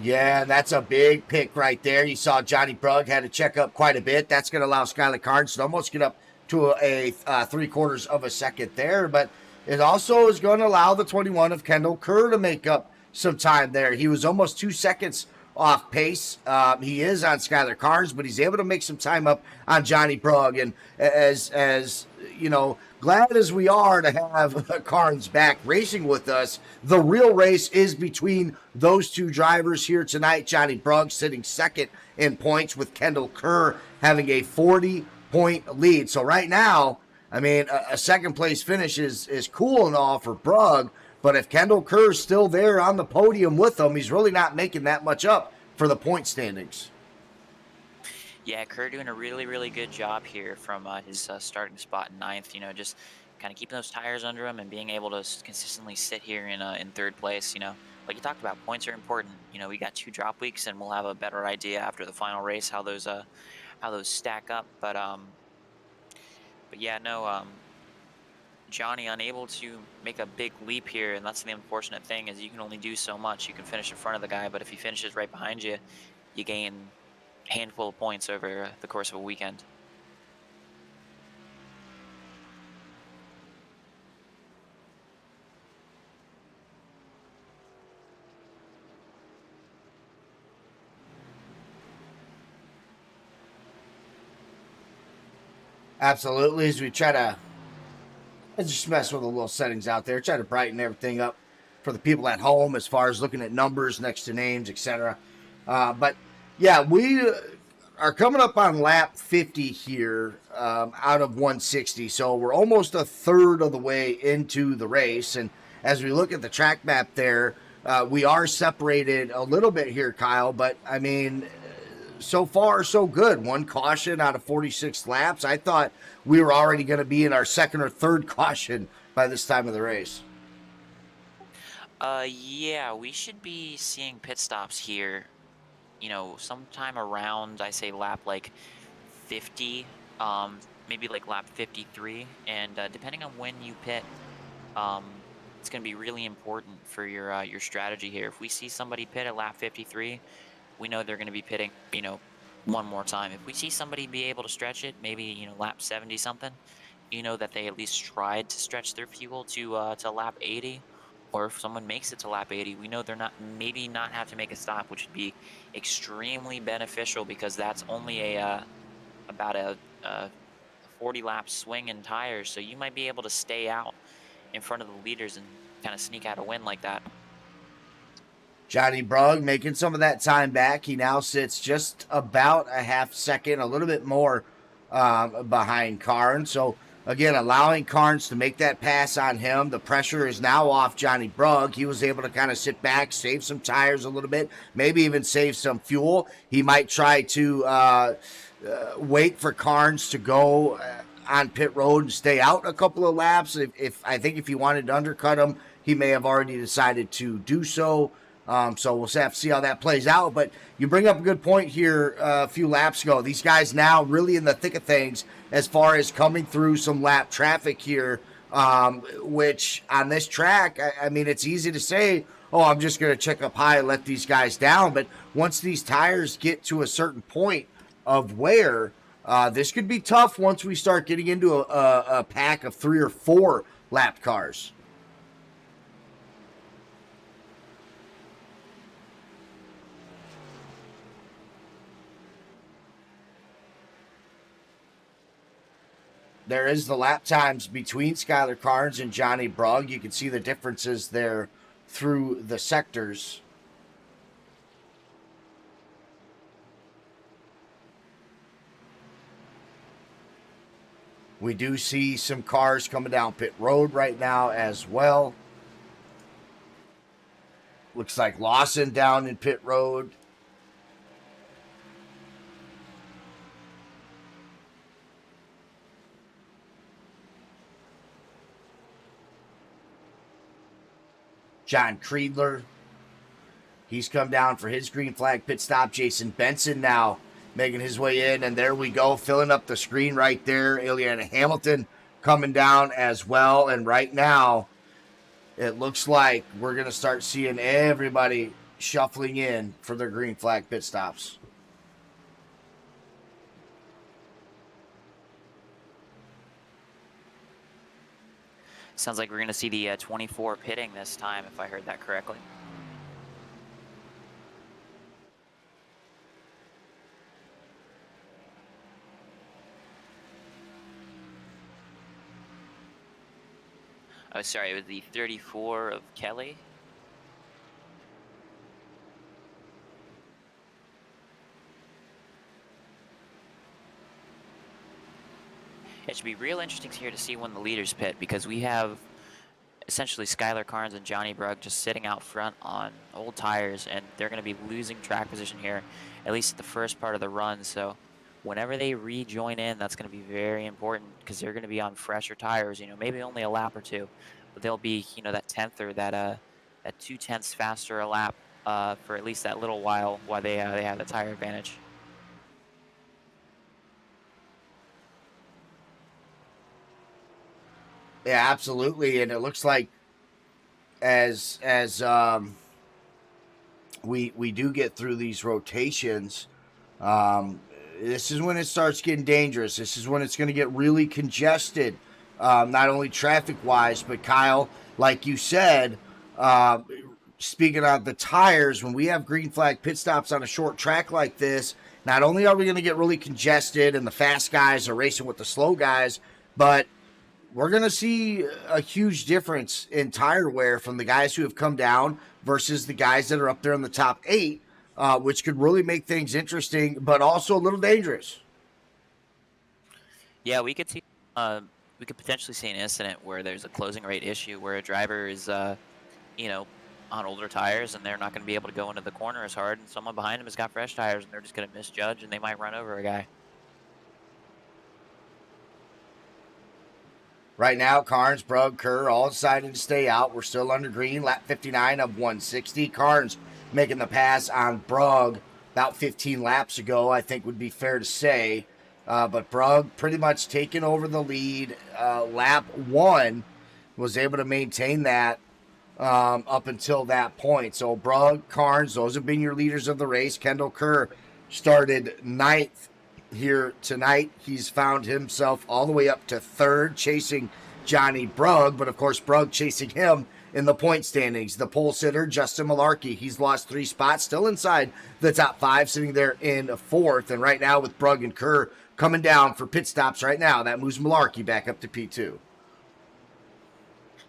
Yeah, that's a big pick right there. You saw Johnny Brugg had to check up quite a bit. That's going to allow Skylar Carnes to almost get up to a 3/4 of a second there, but it also is going to allow the 21 of Kendall Kerr to make up some time there. He was almost 2 seconds off pace. He is on Skylar Carnes, but he's able to make some time up on Johnny Brugg. And as glad as we are to have Carnes back racing with us, the real race is between those two drivers here tonight. Johnny Brugg sitting second in points, with Kendall Kerr having a 40-point lead. So right now, I mean, a second place finish is cool and all for Brugg, but if Kendall Kerr's still there on the podium with him, he's really not making that much up for the point standings. Yeah, Kerr doing a really, really good job here from his starting spot in 9th. Just kind of keeping those tires under him and being able to consistently sit here in 3rd place. Like you talked about, points are important. We got 2 drop weeks, and we'll have a better idea after the final race how those stack up. But yeah, no. Johnny unable to make a big leap here, and that's the unfortunate thing, is you can only do so much. You can finish in front of the guy, but if he finishes right behind you, you gain a handful of points over the course of a weekend. Absolutely, as we try to just mess with the little settings out there, try to brighten everything up for the people at home as far as looking at numbers next to names, etc. But yeah, we are coming up on lap 50 here out of 160, so we're almost a third of the way into the race. And as we look at the track map there, we are separated a little bit here, Kyle, but I mean, so far so good. 1 caution out of 46 laps. I thought we were already going to be in our 2nd or 3rd caution by this time of the race. Yeah, we should be seeing pit stops here, sometime around, I say, lap like 50, maybe like lap 53, and depending on when you pit, it's going to be really important for your strategy here. If we see somebody pit at lap 53, we know they're going to be pitting, one more time. If we see somebody be able to stretch it, maybe, lap 70 something, that they at least tried to stretch their fuel to lap 80. Or if someone makes it to lap 80, we know they're not have to make a stop, which would be extremely beneficial because that's only about a 40 lap swing in tires. So you might be able to stay out in front of the leaders and kind of sneak out a win like that. Johnny Brugg making some of that time back. He now sits just about a half second, a little bit more behind Carnes. So again, allowing Carnes to make that pass on him. The pressure is now off Johnny Brugg. He was able to kind of sit back, save some tires a little bit, maybe even save some fuel. He might try to wait for Carnes to go on pit road and stay out a couple of laps. I think if he wanted to undercut him, he may have already decided to do so. So we'll have to see how that plays out. But you bring up a good point here a few laps ago. These guys now really in the thick of things as far as coming through some lap traffic here, which on this track, I mean, it's easy to say, oh, I'm just going to check up high and let these guys down. But once these tires get to a certain point of wear, this could be tough once we start getting into a pack of 3 or 4 lap cars. There is the lap times between Skylar Carnes and Johnny Brugg. You can see the differences there through the sectors. We do see some cars coming down pit road right now as well. Looks like Lawson down in pit road. John Creedler, he's come down for his green flag pit stop. Jason Benson now making his way in, and there we go, filling up the screen right there. Ileana Hamilton coming down as well, and right now it looks like we're going to start seeing everybody shuffling in for their green flag pit stops. Sounds like we're going to see the 24 pitting this time, if I heard that correctly. Oh, sorry, it was the 34 of Kelly. It should be real interesting here to see when the leaders pit, because we have essentially Skylar Carnes and Johnny Brugg just sitting out front on old tires, and they're going to be losing track position here, at least at the first part of the run. So whenever they rejoin in, that's going to be very important, because they're going to be on fresher tires, maybe only a lap or two, but they'll be, that 10th or that 2/10 faster a lap for at least that little while they have the tire advantage. Yeah, absolutely. And it looks like as we do get through these rotations, this is when it starts getting dangerous. This is when it's going to get really congested, not only traffic-wise, but Kyle, like you said, speaking of the tires, when we have green flag pit stops on a short track like this, not only are we going to get really congested and the fast guys are racing with the slow guys, but we're going to see a huge difference in tire wear from the guys who have come down versus the guys that are up there in the top 8, which could really make things interesting, but also a little dangerous. Yeah, we could potentially see an incident where there's a closing rate issue where a driver is, on older tires and they're not going to be able to go into the corner as hard, and someone behind them has got fresh tires and they're just going to misjudge and they might run over a guy. Right now, Carnes, Brugg, Kerr all decided to stay out. We're still under green, lap 59 of 160. Carnes making the pass on Brugg about 15 laps ago, I think would be fair to say. But Brugg pretty much taking over the lead. Lap 1 was able to maintain that up until that point. So Brugg, Carnes, those have been your leaders of the race. Kendall Kerr started 9th here tonight. He's found himself all the way up to 3rd, chasing Johnny Brugg, but of course Brugg chasing him in the point standings. The pole sitter, Justin Malarkey, he's lost 3 spots, still inside the top 5, sitting there in 4th. And right now with Brugg and Kerr coming down for pit stops right now, that moves Malarkey back up to P2.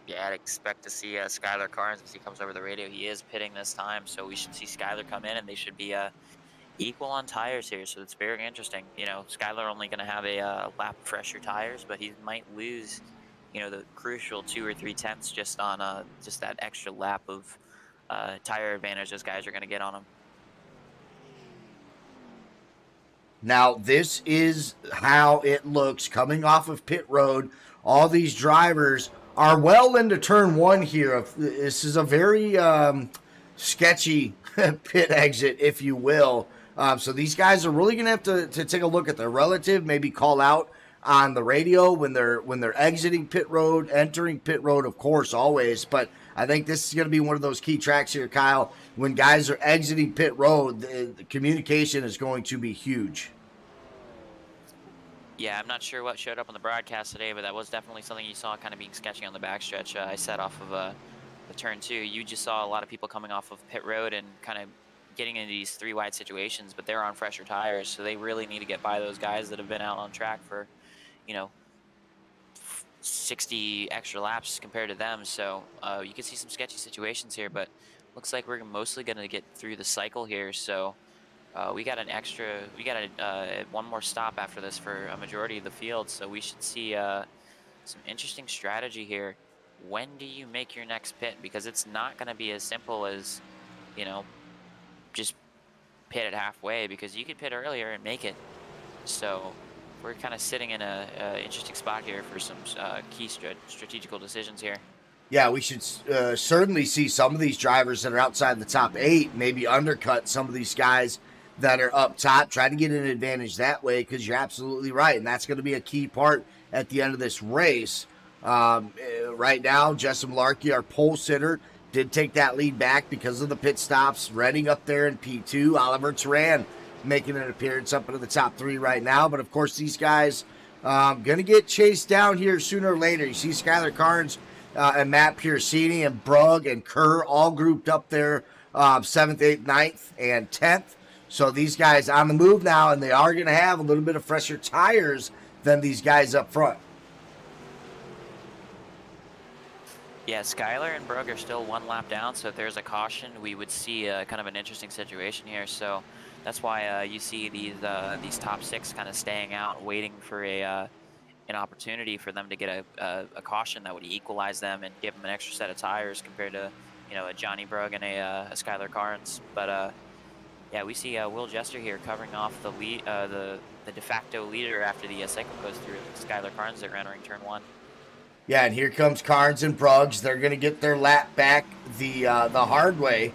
Yeah, I'd expect to see Skylar Carnes as he comes over the radio. He is pitting this time, so we should see Skylar come in, and they should be equal on tires here. So it's very interesting. You know, Skylar only going to have a lap fresher tires, but he might lose, you know, the crucial 2 or 3 tenths just on just that extra lap of tire advantage those guys are going to get on him. Now, this is how it looks coming off of pit road. All these drivers are well into turn 1 here. This is a very sketchy pit exit, if you will. So these guys are really going to have to take a look at their relative, maybe call out on the radio when they're exiting pit road, entering pit road, of course, always. But I think this is going to be one of those key tracks here, Kyle. When guys are exiting pit road, the communication is going to be huge. Yeah, I'm not sure what showed up on the broadcast today, but that was definitely something you saw kind of being sketchy on the backstretch. I said off of the turn 2, you just saw a lot of people coming off of pit road and kind of getting into these 3 wide situations, but they're on fresher tires, so they really need to get by those guys that have been out on track for, you know, 60 extra laps compared to them. So you can see some sketchy situations here, but looks like we're mostly going to get through the cycle here. So we got one more stop after this for a majority of the field, so we should see some interesting strategy here. When do you make your next pit? Because it's not going to be as simple as, you know, just pit it halfway, because you could pit earlier and make it. So we're kind of sitting in a interesting spot here for some key strategical decisions here. Yeah, we should certainly see some of these drivers that are outside the top 8 maybe undercut some of these guys that are up top, try to get an advantage that way, because you're absolutely right, and that's going to be a key part at the end of this race. Right now, Justin Malarkey, our pole sitter, did take that lead back because of the pit stops. Redding up there in P2. Oliver Turan making an appearance up into the top 3 right now. But, of course, these guys going to get chased down here sooner or later. You see Skylar Carnes and Matt Piercini and Brugg and Kerr all grouped up there 7th, 8th, 9th, and 10th. So these guys on the move now, and they are going to have a little bit of fresher tires than these guys up front. Yeah, Skylar and Brugg are still 1 lap down, so if there's a caution, we would see kind of an interesting situation here. So that's why you see these top 6 kind of staying out, waiting for an opportunity for them to get a caution that would equalize them and give them an extra set of tires compared to, you know, a Johnny Brugg and a Skylar Carnes. But yeah, we see Will Jester here covering off the lead, the de facto leader after the cycle goes through. Skylar Carnes are entering turn 1. Yeah, and here comes Carnes and Bruggs. They're going to get their lap back the hard way,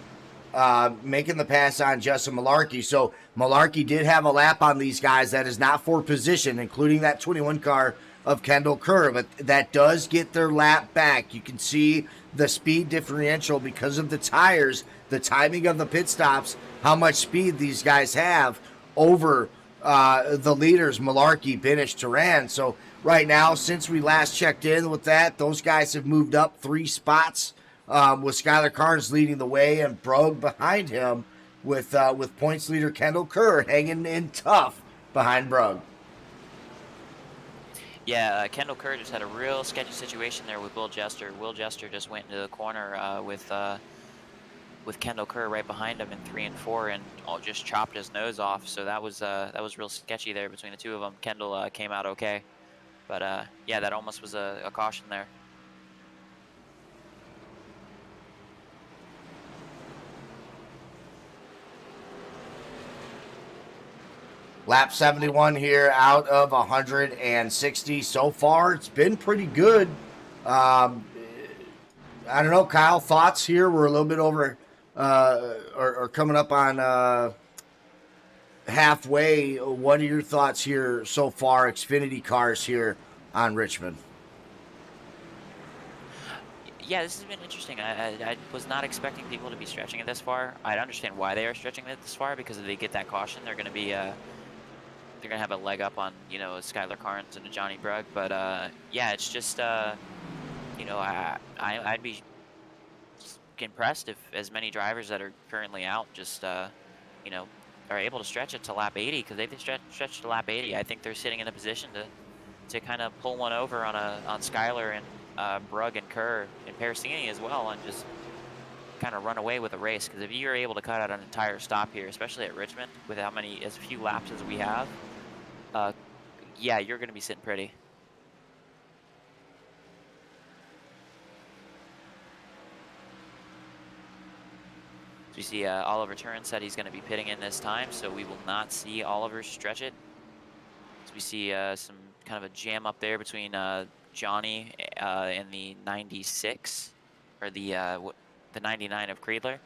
making the pass on Justin Malarkey. So Malarkey did have a lap on these guys. That is not for position, including that 21 car of Kendall Kerr, but that does get their lap back. You can see the speed differential because of the tires, the timing of the pit stops, how much speed these guys have over the leaders, Malarkey, Binish, Turan. So right now, since we last checked in with that, those guys have moved up 3 spots, with Skylar Carnes leading the way and Brugg behind him, with points leader Kendall Kerr hanging in tough behind Brugg. Yeah, Kendall Kerr just had a real sketchy situation there with Will Jester. Will Jester just went into the corner with Kendall Kerr right behind him in 3 and 4, and just chopped his nose off. So that was real sketchy there between the 2 of them. Kendall came out okay. But, yeah, that almost was a caution there. Lap 71 here out of 160 so far. It's been pretty good. I don't know, Kyle, thoughts here? We're a little bit over or coming up on halfway. What are your thoughts here so far, Xfinity cars here on Richmond? Yeah, this has been interesting. I was not expecting people to be stretching it this far. I understand why they are stretching it this far, because if they get that caution, they're going to be they're going to have a leg up on, you know, a Skylar Carnes and a Johnny Brugg. But yeah, it's just you know, I'd be impressed if as many drivers that are currently out just you know, are able to stretch it to lap 80, because they've stretched to lap 80. I think they're sitting in a position to kind of pull one over on Skylar and Brugg and Kerr and Pericini as well, and just kind of run away with a race. Because if you're able to cut out an entire stop here, especially at Richmond, with as few laps as we have, yeah, you're going to be sitting pretty. So you see Oliver Turin said he's going to be pitting in this time, so we will not see Oliver stretch it. So we see some kind of a jam up there between Johnny and the 96, or the 99 of Creedler.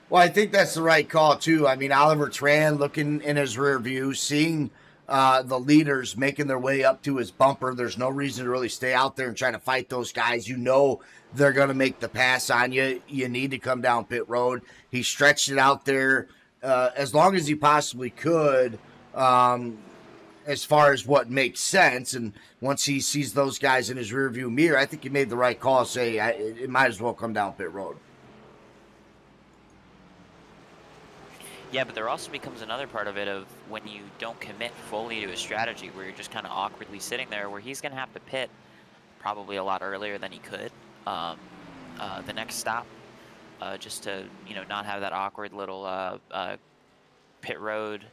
Well, I think that's the right call, too. I mean, Oliver Tran looking in his rear view, seeing the leaders making their way up to his bumper. There's no reason to really stay out there and try to fight those guys. You know they're going to make the pass on you. You need to come down pit road. He stretched it out there as long as he possibly could, as far as what makes sense. And once he sees those guys in his rearview mirror, I think he made the right call. Say it might as well come down pit road. Yeah, but there also becomes another part of it of when you don't commit fully to a strategy, where you're just kind of awkwardly sitting there, where he's going to have to pit probably a lot earlier than he could the next stop, just to, you know, not have that awkward little pit road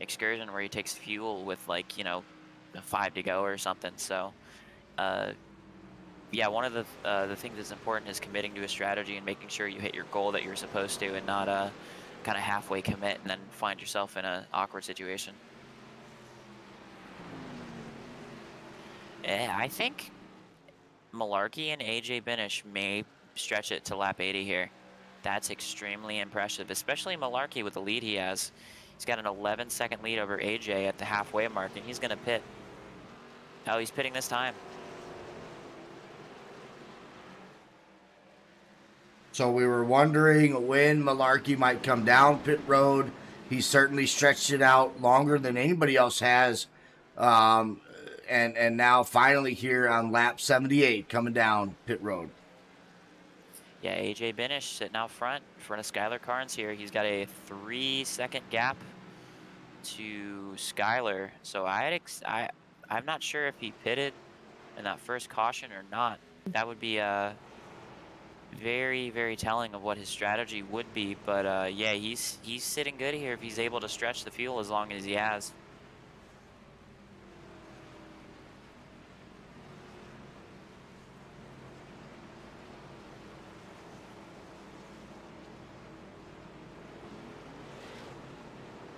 excursion where he takes fuel with, like, you know, 5 to go or something. So yeah, one of the things that's important is committing to a strategy and making sure you hit your goal that you're supposed to, and not kind of halfway commit and then find yourself in an awkward situation. Yeah, I think Malarkey and AJ Binish may stretch it to lap 80 here. That's extremely impressive, especially Malarkey with the lead he has. He's got an 11-second lead over AJ at the halfway mark, and he's going to pit. Oh, he's pitting this time. So we were wondering when Malarkey might come down pit road. He certainly stretched it out longer than anybody else has. And now finally here on lap 78 coming down pit road. Yeah, AJ Binish sitting out front in front of Skylar Carnes here. He's got a 3-second gap to Skylar. So I'm not sure if he pitted in that first caution or not. That would be very, very telling of what his strategy would be. But yeah, he's sitting good here if he's able to stretch the fuel as long as he has.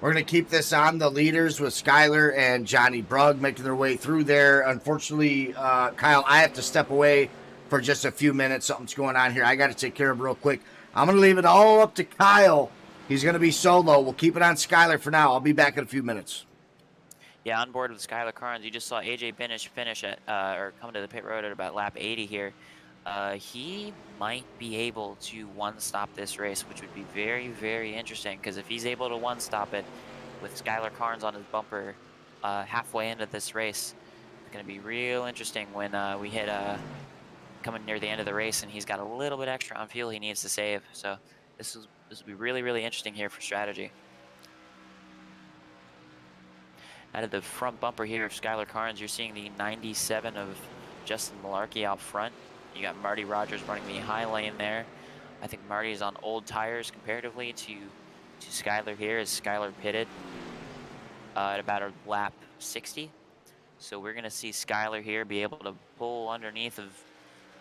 We're going to keep this on the leaders with Skylar and Johnny Brugg making their way through there. Unfortunately, Kyle, I have to step away for just a few minutes. Something's going on here I got to take care of real quick. I'm going to leave it all up to Kyle. He's going to be solo. We'll keep it on Skylar for now. I'll be back in a few minutes. Yeah, on board with Skylar Carnes. You just saw AJ Binish finish at, or come to the pit road at about lap 80 here. He might be able to one-stop this race, which would be very, very interesting, because if he's able to one-stop it with Skylar Carnes on his bumper halfway into this race, it's going to be real interesting when we hit coming near the end of the race and he's got a little bit extra on fuel he needs to save. So this will be really, really interesting here for strategy. Out of the front bumper here of Skylar Carnes, you're seeing the 97 of Justin Malarkey out front. You got Marty Rogers running the high lane there. I think Marty's on old tires comparatively to Skylar here, as Skylar pitted at about a lap 60. So we're going to see Skylar here be able to pull underneath of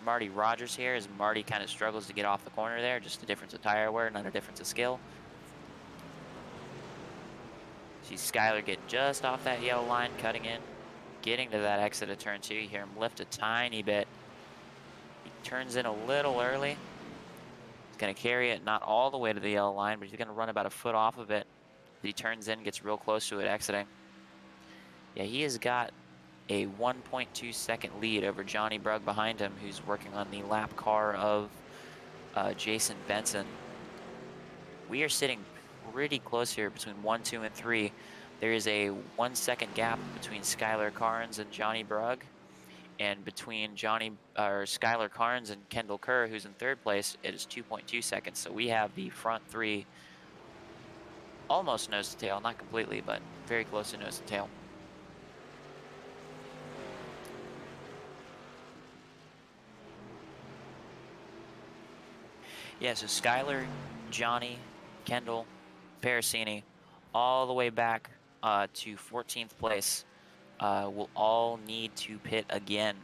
Marty Rogers here, as Marty kind of struggles to get off the corner there. Just a difference of tire wear, not a difference of skill. See Skylar get just off that yellow line, cutting in, getting to that exit of turn 2. You hear him lift a tiny bit. He turns in a little early. He's going to carry it not all the way to the yellow line, but he's going to run about a foot off of it. He turns in, gets real close to it exiting. Yeah, he has got a 1.2 second lead over Johnny Brugg behind him, who's working on the lap car of Jason Benson. We are sitting pretty close here between 1, 2, and 3. There is a 1 second gap between Skylar Carnes and Johnny Brugg, and between Skylar Carnes and Kendall Kerr, who's in 3rd place, it is 2.2 seconds. So we have the front 3 almost nose to tail, not completely, but very close to nose to tail. Yeah, so Skylar, Johnny, Kendall, Parasini, all the way back to 14th place will all need to pit again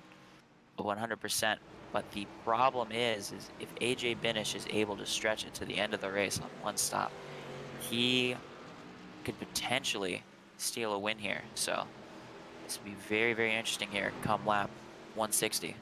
100%. But the problem is if AJ Binish is able to stretch it to the end of the race on 1 stop, he could potentially steal a win here. So this will be very, very interesting here come lap 160.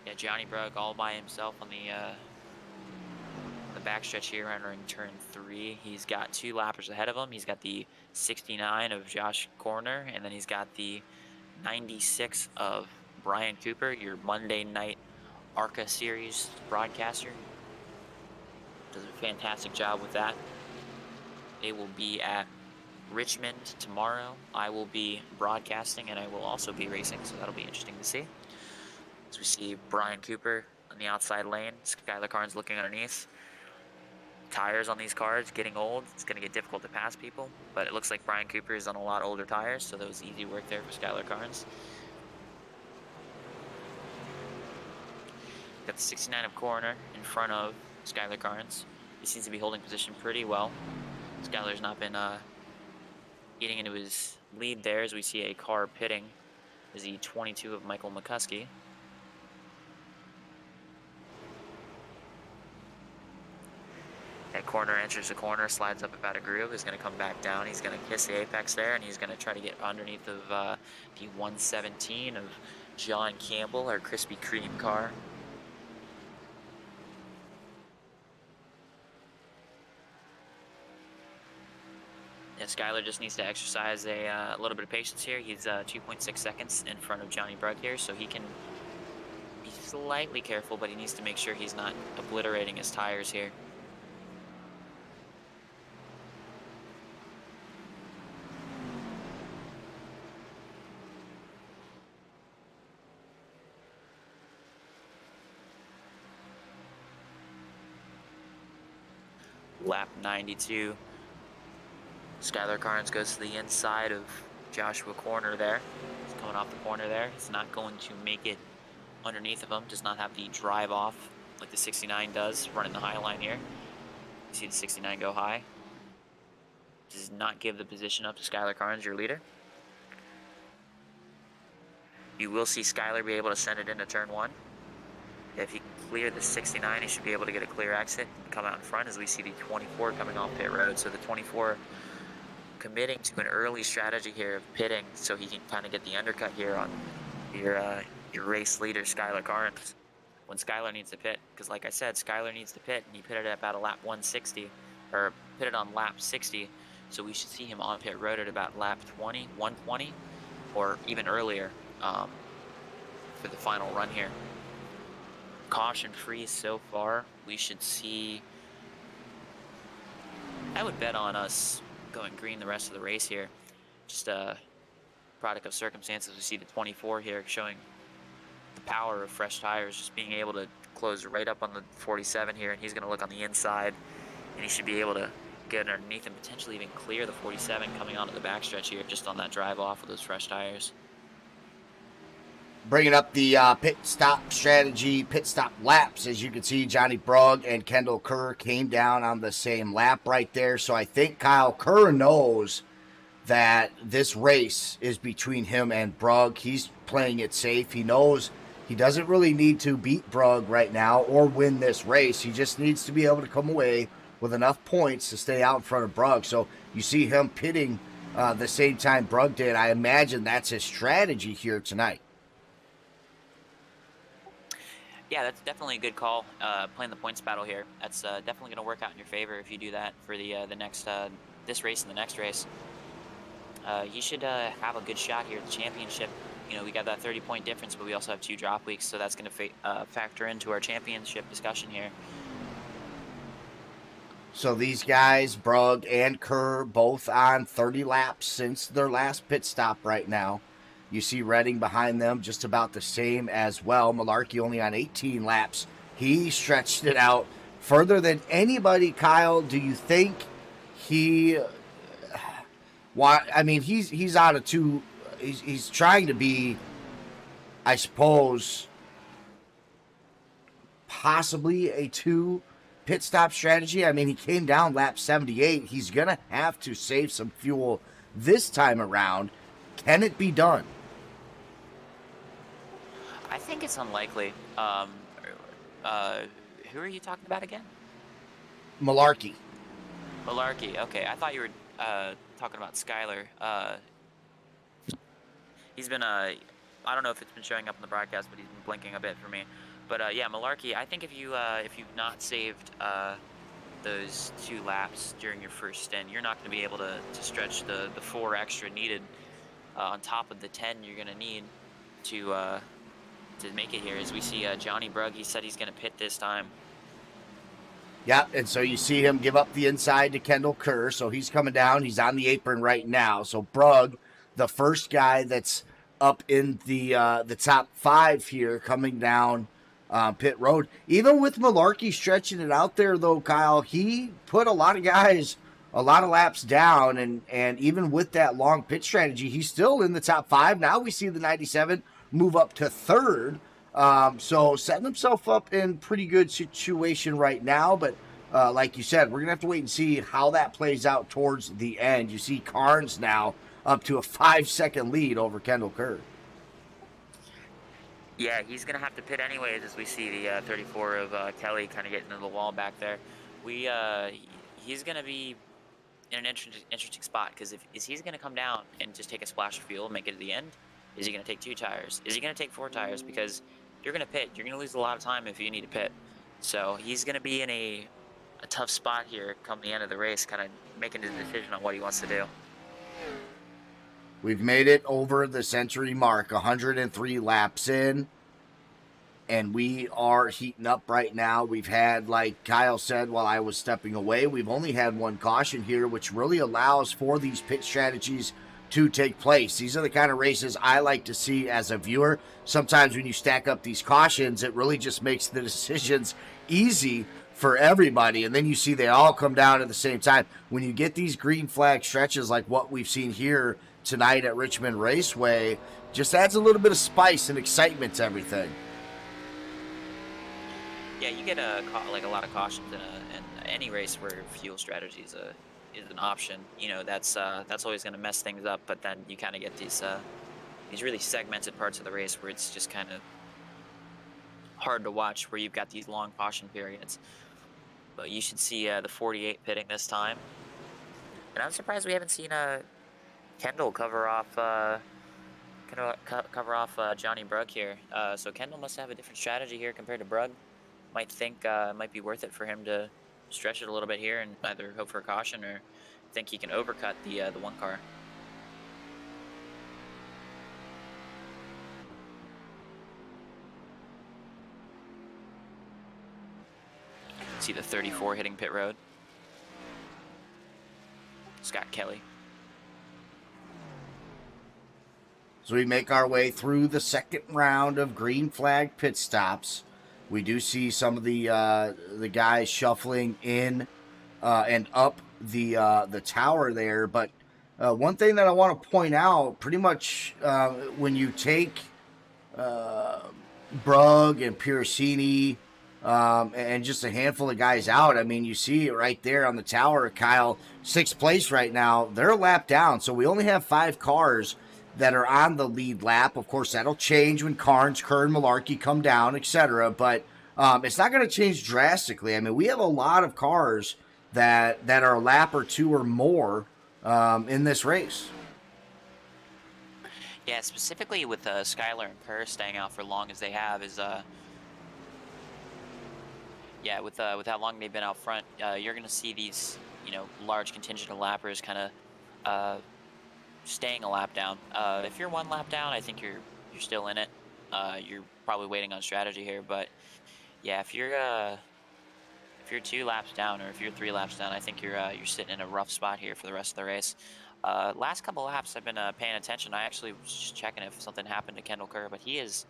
Yeah, Johnny Brugg all by himself on the backstretch here entering turn 3. He's got 2 lappers ahead of him. He's got the 69 of Josh Corner, and then he's got the 96 of Brian Cooper, your Monday night ARCA series broadcaster. Does a fantastic job with that. They will be at Richmond tomorrow. I will be broadcasting, and I will also be racing, so that'll be interesting to see. As we see Brian Cooper on the outside lane, Skylar Carnes looking underneath. Tires on these cars getting old. It's going to get difficult to pass people, but it looks like Brian Cooper is on a lot older tires, so that was easy work there for Skylar Carnes. Got the 69 of Corner in front of Skylar Carnes. He seems to be holding position pretty well. Skylar's not been getting into his lead there, as we see a car pitting is the 22 of Michael McCuskey. That Corner enters the corner, slides up about a groove, is going to come back down. He's going to kiss the apex there, and he's going to try to get underneath of the 117 of John Campbell, our Krispy Kreme car. Yeah, Skylar just needs to exercise a little bit of patience here. He's 2.6 seconds in front of Johnny Brugg here, so he can be slightly careful, but he needs to make sure he's not obliterating his tires here. Lap 92. Skylar Carnes goes to the inside of Joshua Corner there. He's coming off the corner there. He's not going to make it underneath of him. Does not have the drive off like the 69 does, running the high line here. You see the 69 go high. Does not give the position up to Skylar Carnes, your leader. You will see Skylar be able to send it into turn 1. If he can clear the 69, he should be able to get a clear exit and come out in front, as we see the 24 coming off pit road. So the 24 committing to an early strategy here of pitting, so he can kind of get the undercut here on your race leader, Skylar Carnes, when Skylar needs to pit. Because like I said, Skylar needs to pit, and he pitted at about a lap 160, or pitted on lap 60. So we should see him on pit road at about lap 120, or even earlier for the final run here. Caution free so far. We should see, I would bet on us going green the rest of the race here. Just a product of circumstances. We see the 24 here showing the power of fresh tires, just being able to close right up on the 47 here, and he's going to look on the inside, and he should be able to get underneath and potentially even clear the 47 coming onto the backstretch here, just on that drive off with those fresh tires. Bringing up the pit stop strategy, pit stop laps. As you can see, Johnny Brugg and Kendall Kerr came down on the same lap right there. So I think Kyle Kerr knows that this race is between him and Brugg. He's playing it safe. He knows he doesn't really need to beat Brugg right now or win this race. He just needs to be able to come away with enough points to stay out in front of Brugg. So you see him pitting the same time Brugg did. I imagine that's his strategy here tonight. Yeah, that's definitely a good call. Playing the points battle here. That's definitely going to work out in your favor if you do that for the next this race and the next race. You should have a good shot here at the championship. You know, we got that 30-point difference, but we also have 2 drop weeks, so that's going to factor into our championship discussion here. So these guys, Brugg and Kerr, both on 30 laps since their last pit stop right now. You see Redding behind them just about the same as well. Malarkey only on 18 laps. He stretched it out further than anybody. Kyle, do you think he... I mean, he's out of 2... He's trying to be, I suppose, possibly a 2 pit stop strategy. I mean, he came down lap 78. He's going to have to save some fuel this time around. Can it be done? I think it's unlikely. Who are you talking about again? Malarkey. Malarkey. Okay, I thought you were talking about Skyler. He's been, I don't know if it's been showing up in the broadcast, but he's been blinking a bit for me. But yeah, Malarkey, I think if you've not saved those 2 laps during your first stint, you're not going to be able to stretch the 4 extra needed on top of the 10 you're going to need to make it here. As we see Johnny Brugg, he said he's going to pit this time. Yeah, and so you see him give up the inside to Kendall Kerr, so he's coming down. He's on the apron right now. So Brugg, the first guy that's up in the top 5 here, coming down pit road. Even with Malarkey stretching it out there, though, Kyle, he put a lot of guys a lot of laps down, and even with that long pit strategy, he's still in the top 5. Now we see the 97 move up to 3rd. So setting himself up in pretty good situation right now, but like you said, we're gonna have to wait and see how that plays out towards the end. You see Carnes now up to a 5-second lead over Kendall Kerr. Yeah, he's going to have to pit anyways, as we see the 34 of Kelly kind of getting into the wall back there. He's going to be in an interesting spot, because is he's going to come down and just take a splash of fuel and make it to the end? Is he going to take 2 tires? Is he going to take 4 tires? Because you're going to pit. You're going to lose a lot of time if you need to pit. So he's going to be in a tough spot here come the end of the race, kind of making his decision on what he wants to do. We've made it over the century mark, 103 laps in, and we are heating up right now. We've had, like Kyle said while I was stepping away, we've only had 1 caution here, which really allows for these pit strategies to take place. These are the kind of races I like to see as a viewer. Sometimes when you stack up these cautions, it really just makes the decisions easy for everybody, and then you see they all come down at the same time. When you get these green flag stretches like what we've seen here tonight at Richmond Raceway, just adds a little bit of spice and excitement to everything. Yeah, you get a lot of cautions in any race where fuel strategy is an option. You know, that's always going to mess things up. But then you kind of get these really segmented parts of the race where it's just kind of hard to watch, where you've got these long caution periods. But you should see the 48 pitting this time, and I'm surprised we haven't seen Kendall cover off Johnny Brugg here. So Kendall must have a different strategy here compared to Brugg. Might think it might be worth it for him to stretch it a little bit here and either hope for a caution or think he can overcut the 1 car. See the 34 hitting pit road. Scott Kelly. So we make our way through the 2nd round of green flag pit stops. We do see some of the guys shuffling in and up the tower there. But one thing that I want to point out, pretty much when you take Brugg and Piercini and just a handful of guys out, I mean, you see it right there on the tower, Kyle, 6th place right now. They're a lap down, so we only have 5 cars that are on the lead lap. Of course, that'll change when Carnes, Kerr, and Malarkey come down, etc. But it's not going to change drastically. I mean, we have a lot of cars that are a lap or 2 or more in this race. Yeah, specifically with Skyler and Kerr staying out for long as they have is yeah, with how long they've been out front, you're going to see these, large contingent of lappers kind of staying a lap down. If you're 1 lap down, I think you're still in it. You're probably waiting on strategy here, but yeah, if you're 2 laps down or if you're 3 laps down, I think you're sitting in a rough spot here for the rest of the race. Last couple laps, I've been paying attention. I actually was just checking if something happened to Kendall Kerr, but he has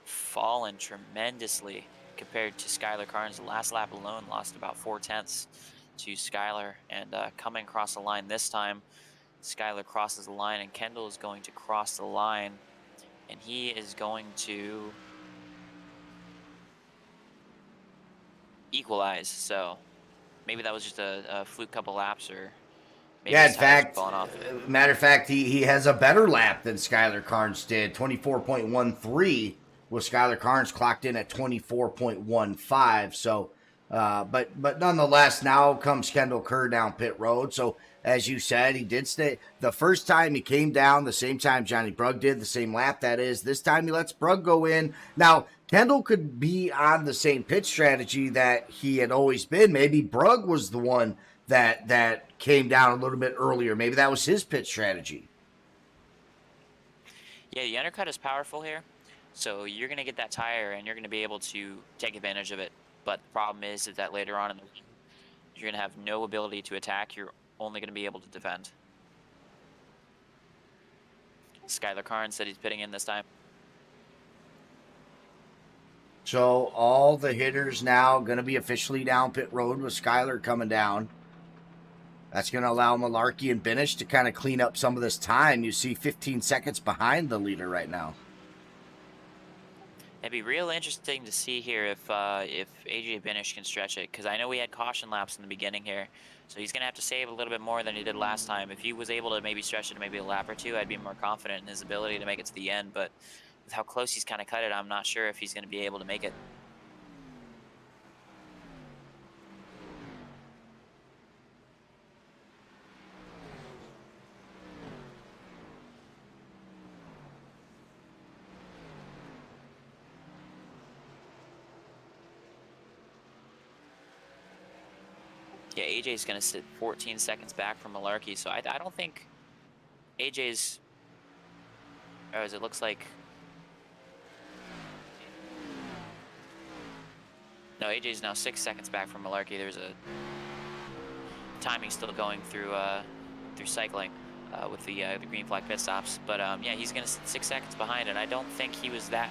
fallen tremendously compared to Skylar Carnes. The last lap alone lost about 4/10 to Skylar, and coming across the line this time, Skylar crosses the line, and Kendall is going to cross the line, and he is going to equalize. So maybe that was just a fluke couple laps, or maybe Yeah, in his tires fact, falling off. matter of fact, he has a better lap than Skylar Carnes did, 24.13, with Skylar Carnes clocked in at 24.15. So, but nonetheless, now comes Kendall Kerr down pit road. So, as you said, he did stay. The first time he came down, the same time Johnny Brugg did, the same lap that is. This time he lets Brugg go in. Now, Kendall could be on the same pit strategy that he had always been. Maybe Brugg was the one that came down a little bit earlier. Maybe that was his pit strategy. Yeah, the undercut is powerful here, so you're going to get that tire and you're going to be able to take advantage of it. But the problem is that later on in the run, you're going to have no ability to attack. You're only going to be able to defend. Skylar Carnes said he's pitting in this time. So all the hitters now going to be officially down pit road with Skylar coming down. That's going to allow Malarkey and Binish to kind of clean up some of this time. You see 15 seconds behind the leader right now. It'd be real interesting to see here if AJ Binish can stretch it, because I know we had caution laps in the beginning here, so he's going to have to save a little bit more than he did last time. If he was able to maybe stretch it maybe a lap or 2, I'd be more confident in his ability to make it to the end, but with how close he's kind of cut it, I'm not sure if he's going to be able to make it. Yeah, AJ's going to sit 14 seconds back from Malarkey, so I don't think AJ's, or as it looks like, no, AJ's now 6 seconds back from Malarkey. There's a timing still going through cycling with the green flag pit stops, but yeah, he's going to sit 6 seconds behind, and I don't think he was that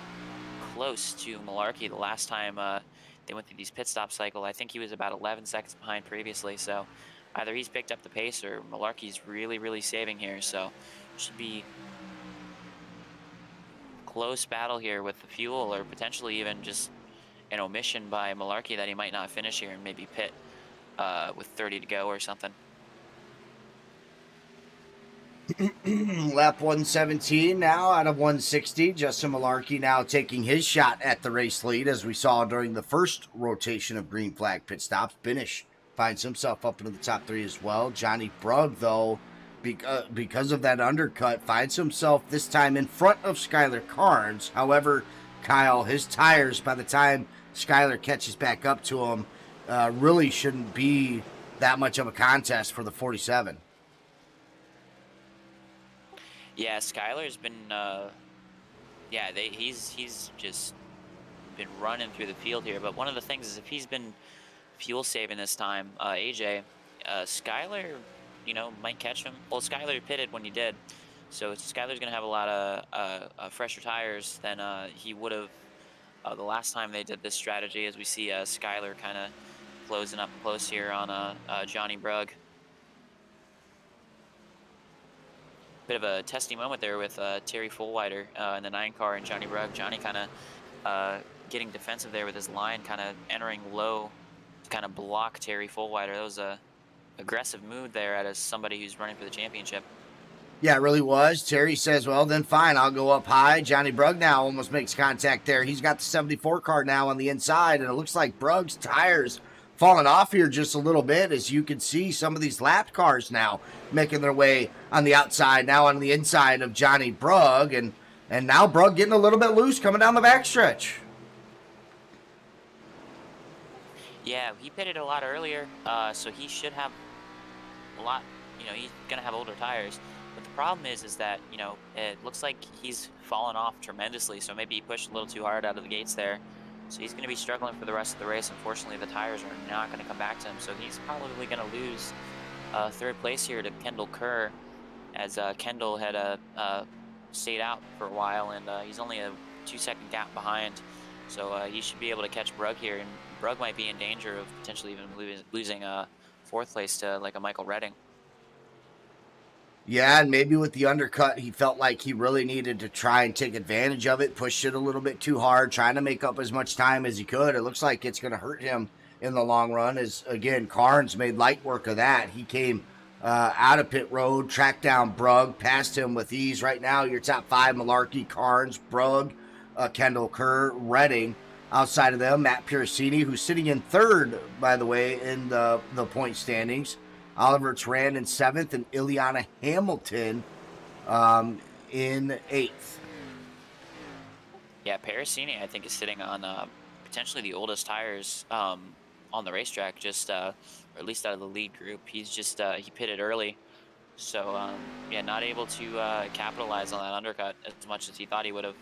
close to Malarkey the last time they went through these pit stop cycle. I think he was about 11 seconds behind previously, so either he's picked up the pace or Malarkey's really saving here, so should be close battle here with the fuel, or potentially even just an omission by Malarkey that he might not finish here and maybe pit with 30 to go or something. Lap 117 now out of 160. Justin Malarkey now taking his shot at the race lead, as we saw during the first rotation of green flag pit stops. Binish finds himself up into the top 3 as well. Johnny Brugg, though, because of that undercut, finds himself this time in front of Skylar Carnes. However, Kyle, his tires, by the time Skylar catches back up to him, really shouldn't be that much of a contest for the 47. Yeah, Skylar's been, he's just been running through the field here. But one of the things is if he's been fuel saving this time, AJ, Skylar, might catch him. Well, Skylar pitted when he did, so Skylar's gonna have a lot of fresher tires than he would have the last time they did this strategy. As we see Skylar kind of closing up close here on Johnny Brugg. Bit of a testy moment there with Terry Fullwider in the 9 car and Johnny Brugg. Johnny kind of getting defensive there with his line, kind of entering low to kind of block Terry Fullwider. That was a aggressive mood there as somebody who's running for the championship. Yeah, it really was. Terry says, well, then fine, I'll go up high. Johnny Brugg now almost makes contact there. He's got the 74 car now on the inside, and it looks like Brugg's tires fallen off here just a little bit, as you can see some of these lap cars now making their way on the outside, now on the inside of Johnny Brugg, and now Brugg getting a little bit loose coming down the backstretch. Yeah, he pitted a lot earlier, so he should have a lot, he's going to have older tires. But the problem is that, it looks like he's fallen off tremendously, so maybe he pushed a little too hard out of the gates there. So he's going to be struggling for the rest of the race. Unfortunately, the tires are not going to come back to him, so he's probably going to lose third place here to Kendall Kerr, as Kendall had stayed out for a while, and he's only a 2-second gap behind. So he should be able to catch Brugg here, and Brugg might be in danger of potentially even losing fourth place to like a Michael Redding. Yeah, and maybe with the undercut, he felt like he really needed to try and take advantage of it, pushed it a little bit too hard, trying to make up as much time as he could. It looks like it's going to hurt him in the long run, as, again, Carnes made light work of that. He came out of pit road, tracked down Brugg, passed him with ease. Right now, your top 5, Malarkey, Carnes, Brugg, Kendall Kerr, Redding. Outside of them, Matt Piracini, who's sitting in third, by the way, in the point standings. Oliver Turan in 7th, and Ileana Hamilton in 8th. Yeah, Piracini, I think, is sitting on potentially the oldest tires on the racetrack, just or at least out of the lead group. He's just he pitted early, so yeah, not able to capitalize on that undercut as much as he thought he would have.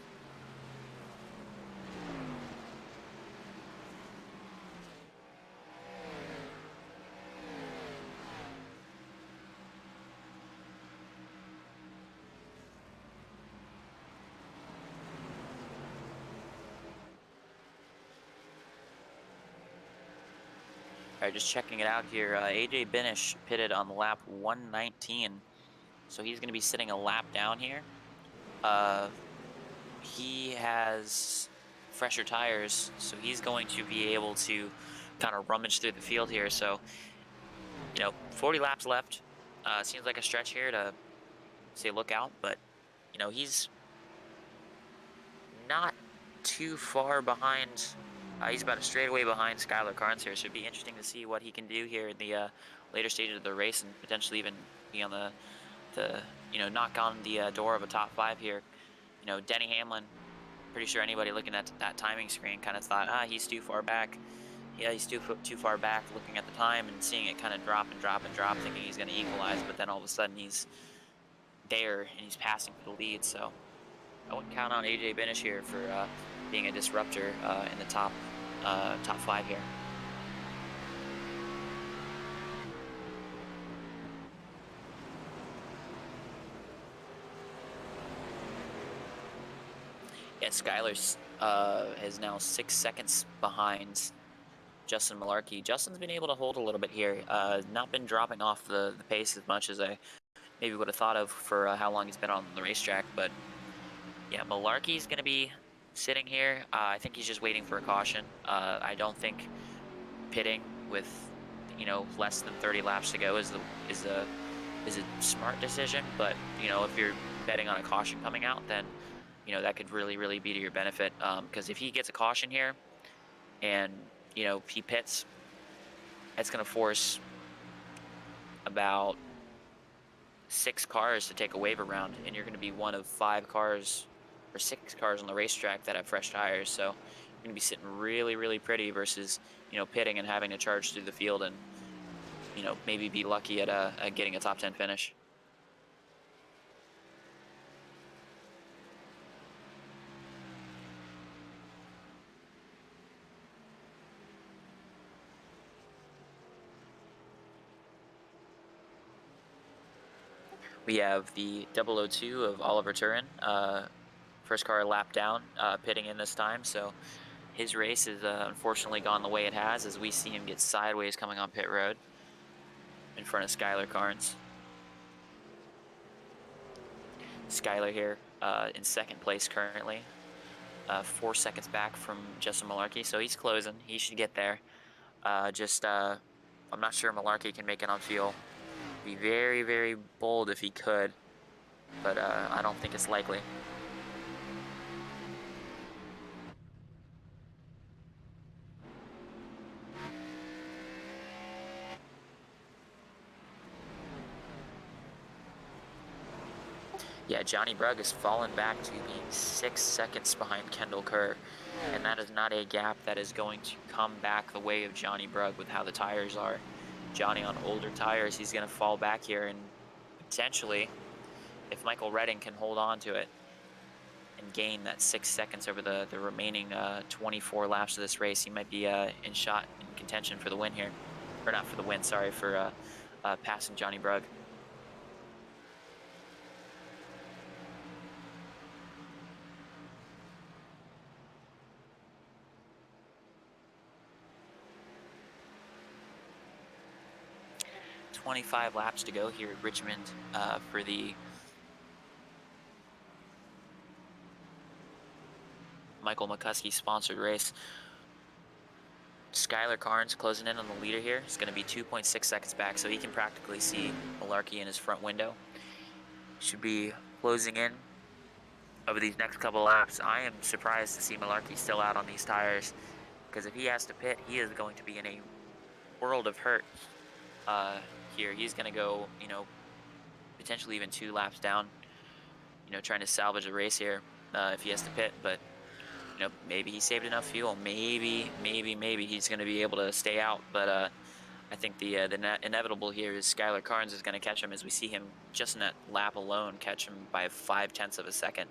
All right, just checking it out here. AJ Binish pitted on lap 119, so he's going to be sitting a lap down here. He has fresher tires, so he's going to be able to kind of rummage through the field here. So, 40 laps left. Seems like a stretch here to say look out, but, he's not too far behind. He's about a straightaway behind Skylar Carnes here, so it'd be interesting to see what he can do here in the later stages of the race, and potentially even be on the knock on the door of a top 5 here. Denny Hamlin, pretty sure anybody looking at that timing screen kind of thought, he's too far back. Yeah, he's too far back, looking at the time and seeing it kind of drop and drop and drop, thinking he's going to equalize, but then all of a sudden he's there and he's passing for the lead. So I wouldn't count on AJ Binish here for being a disruptor in the top 5 here. Yeah, Skylar is now 6 seconds behind Justin Malarkey. Justin's been able to hold a little bit here, not been dropping off the pace as much as I maybe would have thought of for how long he's been on the racetrack. But yeah, Malarkey's going to be sitting here. I think he's just waiting for a caution. I don't think pitting with less than 30 laps to go is a smart decision. But if you're betting on a caution coming out, then that could really be to your benefit, because if he gets a caution here and he pits, it's going to force about 6 cars to take a waiver round, and you're going to be one of 5 cars or 6 cars on the racetrack that have fresh tires. So you're going to be sitting really pretty versus pitting and having to charge through the field and maybe be lucky at getting a top 10 finish. We have the 002 of Oliver Turan, first car lap down, pitting in this time. So his race has unfortunately gone the way it has, as we see him get sideways coming on pit road in front of Skylar Carnes. Skylar here in 2nd place currently, 4 seconds back from Justin Malarkey, so he's closing. He should get there. I'm not sure Malarkey can make it on fuel. Be very bold if he could, but I don't think it's likely. Yeah, Johnny Brugg has fallen back to being 6 seconds behind Kendall Kerr, and that is not a gap that is going to come back the way of Johnny Brugg with how the tires are. Johnny on older tires, he's going to fall back here, and potentially, if Michael Redding can hold on to it and gain that 6 seconds over the remaining 24 laps of this race, he might be in contention for the win here. Or not for the win, sorry, for passing Johnny Brugg. $25 laps to go here at Richmond for the Michael McCuskey sponsored race. Skylar Carnes closing in on the leader here. It's going to be 2.6 seconds back, so he can practically see Malarkey in his front window. Should be closing in over these next couple laps. I am surprised to see Malarkey still out on these tires, because if he has to pit, he is going to be in a world of hurt here. He's going to go, you know, potentially even 2 laps down, you know, trying to salvage a race here if he has to pit. But, you know, maybe he saved enough fuel. Maybe he's going to be able to stay out. But I think the inevitable here is Skylar Carnes is going to catch him, as we see him just in that lap alone catch him by 0.5 of a second,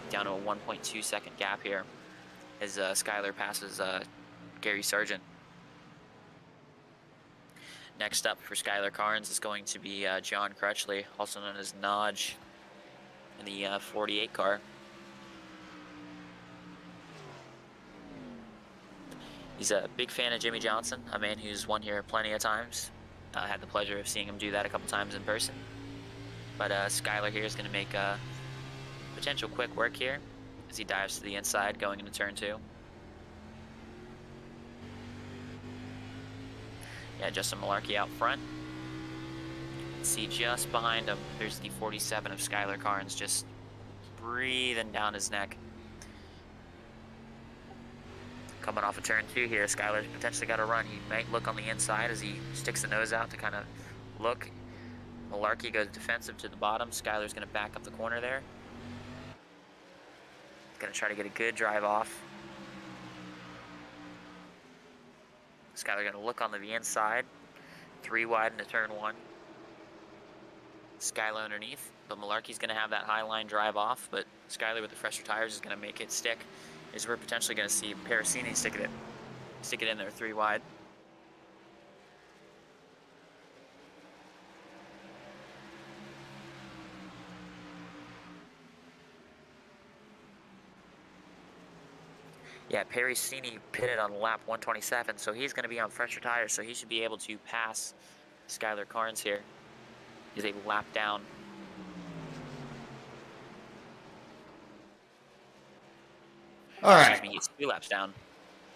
down to a 1.2 second gap here as Skylar passes Gary Sargent. Next up for Skylar Carnes is going to be John Crutchley, also known as Nodge, in the 48 car. He's a big fan of Jimmy Johnson, a man who's won here plenty of times. Had the pleasure of seeing him do that a couple times in person. But Skylar here is going to make potential quick work here as he dives to the inside going into turn 2. Yeah, Justin Malarkey out front. See just behind him, there's the 47 of Skylar Carnes just breathing down his neck. Coming off of turn 2 here, Skylar's potentially got a run. He might look on the inside as he sticks the nose out to kind of look. Malarkey goes defensive to the bottom. Skylar's going to back up the corner there. Going to try to get a good drive off. Skylar going to look on the inside. 3 wide into turn 1. Skylar underneath. But Malarkey's going to have that high line drive off, but Skylar with the fresher tires is going to make it stick. Is we're potentially going to see Parasini stick it in there 3 wide. Yeah, Parasini pitted on lap 127, so he's going to be on fresher tires, so he should be able to pass Skylar Carnes here. He's a lap down. All right. Excuse me, he's 2 laps down.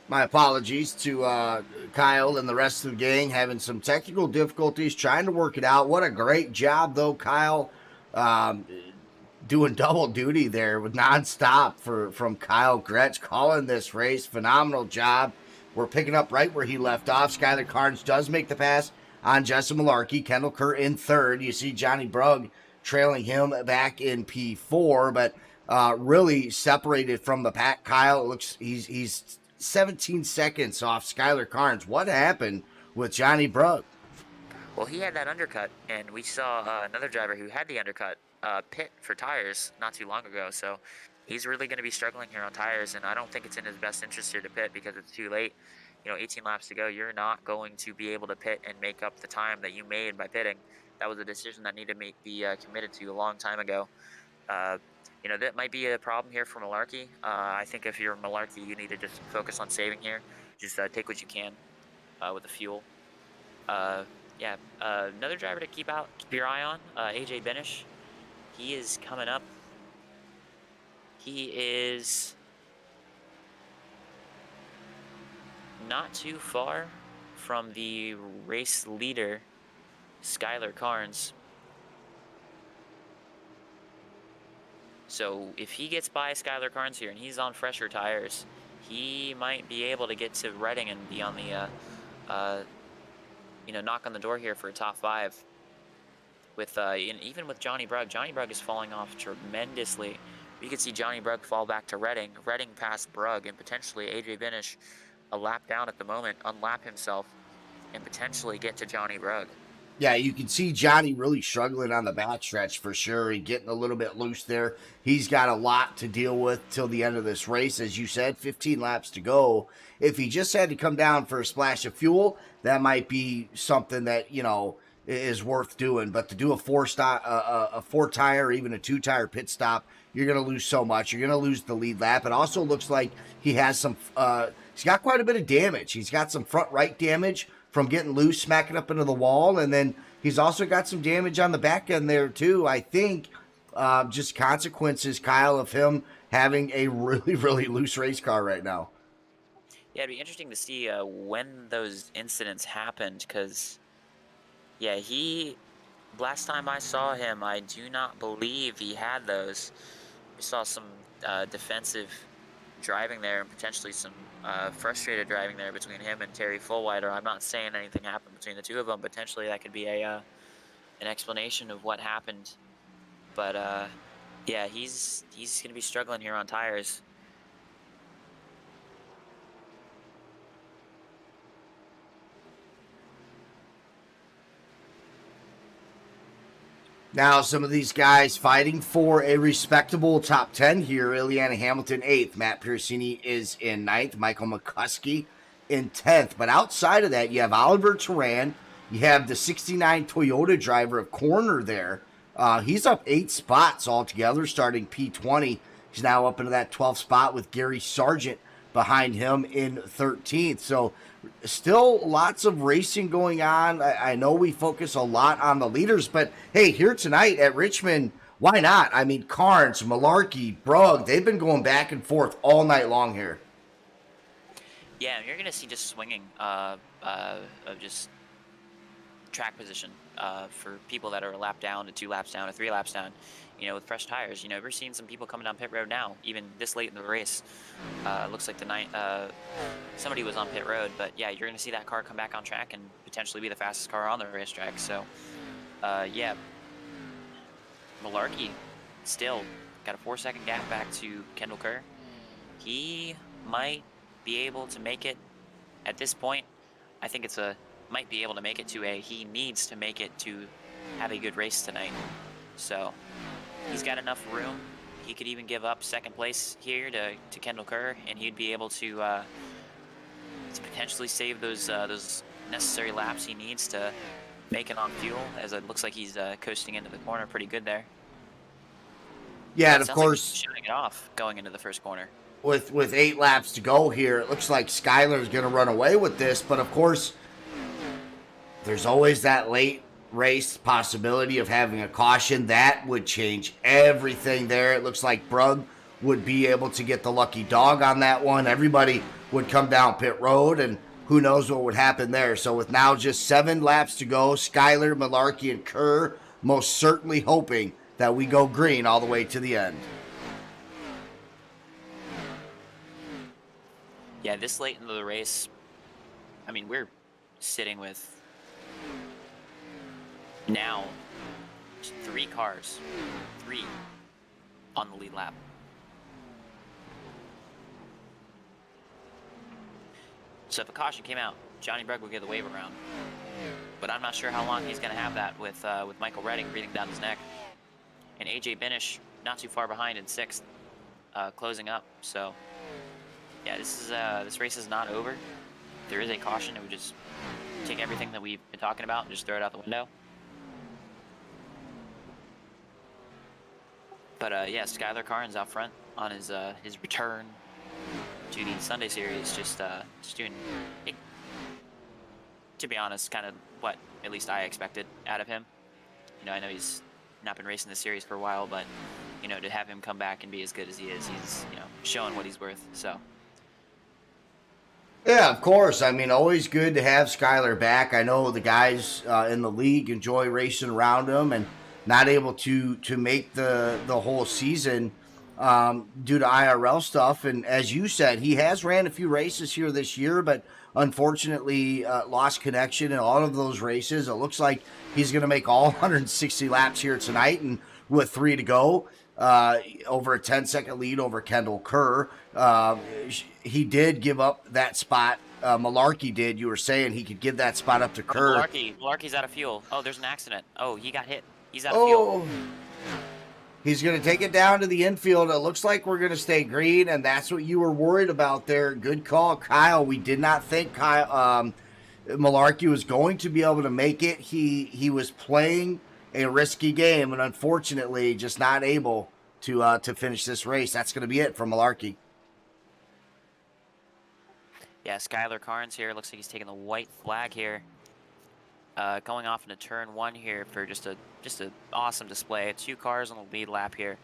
My apologies to Kyle and the rest of the gang, having some technical difficulties trying to work it out. What a great job, though, Kyle. Doing double duty there with nonstop from Kyle Gretsch, calling this race. Phenomenal job. We're picking up right where he left off. Skylar Carnes does make the pass on Justin Malarkey. Kendall Kerr in 3rd. You see Johnny Brugg trailing him back in P4, but really separated from the pack. Kyle, it looks he's 17 seconds off Skylar Carnes. What happened with Johnny Brugg? Well, he had that undercut, and we saw another driver who had the undercut pit for tires not too long ago. So he's really going to be struggling here on tires, and I don't think it's in his best interest here to pit because it's too late. You know, 18 laps to go. You're not going to be able to pit and make up the time that you made by pitting. That was a decision that needed to be committed to a long time ago. You know, that might be a problem here for Malarkey. I think if you're Malarkey, you need to just focus on saving here. Just take what you can with the fuel. Yeah, another driver to keep your eye on, AJ Benish. He is coming up. He is not too far from the race leader, Skylar Carnes. So if he gets by Skylar Carnes here and he's on fresher tires, he might be able to get to Redding and be on the, you know, knock on the door here for a top 5. with even with Johnny Brugg. Johnny Brugg is falling off tremendously. You could see Johnny Brugg fall back to Redding past Brugg, and potentially AJ Binish a lap down at the moment, unlap himself, and potentially get to Johnny Brugg. Yeah, you can see Johnny really struggling on the backstretch for sure. He's getting a little bit loose there. He's got a lot to deal with till the end of this race. As you said, 15 laps to go. If he just had to come down for a splash of fuel, that might be something that, is worth doing. But to do a four-tire, even a two-tire pit stop, you're going to lose so much. You're going to lose the lead lap. It also looks like he has he's got quite a bit of damage. He's got some front right damage from getting loose, smacking up into the wall, and then he's also got some damage on the back end there too. I think just consequences, Kyle, of him having a really, really loose race car right now. Yeah, it'd be interesting to see when those incidents happened, because, yeah, last time I saw him, I do not believe he had those. We saw some defensive driving there, and potentially some frustrated driving there between him and Terry Fullwider. I'm not saying anything happened between the two of them. Potentially that could be an explanation of what happened. But yeah, he's going to be struggling here on tires. Now, some of these guys fighting for a respectable top 10 here. Ileana Hamilton, 8th. Matt Piercini is in 9th. Michael McCuskey in 10th. But outside of that, you have Oliver Turan. You have the 69 Toyota driver of Corner there. He's up 8 spots altogether, starting P20. He's now up into that 12th spot with Gary Sargent behind him in 13th. So still lots of racing going on. I know we focus a lot on the leaders, but hey, here tonight at Richmond, why not? I mean, Carnes, Malarkey, Brugg, they've been going back and forth all night long here. Yeah, you're going to see just swinging of just track position for people that are a lap down to 2 laps down to 3 laps down, with fresh tires. We're seeing some people coming down pit road now, even this late in the race. Looks like somebody was on pit road, but yeah, you're going to see that car come back on track and potentially be the fastest car on the racetrack. So, yeah, Malarkey still got a 4-second gap back to Kendall Kerr. He might be able to make it at this point. I think might be able to make it to he needs to make it to have a good race tonight. So he's got enough room. He could even give up second place here to Kendall Kerr, and he'd be able to potentially save those necessary laps he needs to make it on fuel, as it looks like he's coasting into the corner pretty good there. Yeah, and of course, like shooting it off going into the first corner. With 8 laps to go here, it looks like Skyler's going to run away with this, but of course, there's always that late race possibility of having a caution. That would change everything there. It looks like Brugg would be able to get the lucky dog on that one. Everybody would come down pit road, and who knows what would happen there. So with now just 7 laps to go, Skyler, Malarkey, and Kerr most certainly hoping that we go green all the way to the end. Yeah, this late into the race, I mean, we're sitting with now 3 cars, 3 on the lead lap. So if a caution came out, Johnny Brugg would get the wave around. But I'm not sure how long he's going to have that with Michael Redding breathing down his neck. And AJ Binish not too far behind in 6th, closing up. So yeah, this race is not over. If there is a caution, it would just take everything that we've been talking about and just throw it out the window. But yeah, Skyler Carnes out front on his return to the Sunday Series, just doing, to be honest, kind of what at least I expected out of him. I know he's not been racing this series for a while, but to have him come back and be as good as he is, he's showing what he's worth. So. Yeah, of course. I mean, always good to have Skyler back. I know the guys in the league enjoy racing around him, and not able to make the whole season. due to IRL stuff. And as you said, he has ran a few races here this year, but unfortunately lost connection in all of those races. It looks like he's going to make all 160 laps here tonight, and with 3 to go, over a 10-second lead over Kendall Kerr. He did give up that spot. Malarkey did. You were saying he could give that spot up to Kerr. Malarkey's out of fuel. Oh, there's an accident. Oh, he got hit. He's out of fuel. He's going to take it down to the infield. It looks like we're going to stay green, and that's what you were worried about there. Good call, Kyle. We did not think Malarkey was going to be able to make it. He was playing a risky game, and unfortunately just not able to finish this race. That's going to be it for Malarkey. Yeah, Skylar Carnes here. Looks like he's taking the white flag here. Going off into turn 1 here for just a awesome display. 2 cars on the lead lap here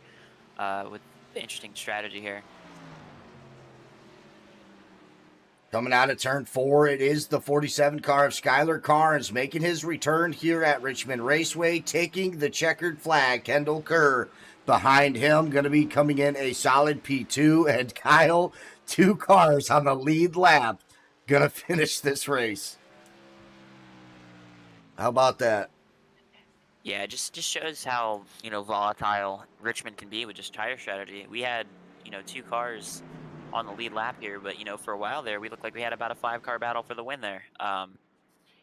with interesting strategy here. Coming out of turn 4, it is the 47 car of Skylar Carnes making his return here at Richmond Raceway, taking the checkered flag. Kendall Kerr behind him, going to be coming in a solid P2. And Kyle, 2 cars on the lead lap, going to finish this race. How about that? Yeah, it just shows how, volatile Richmond can be with just tire strategy. We had, 2 cars on the lead lap here, but, for a while there, we looked like we had about a 5-car battle for the win there.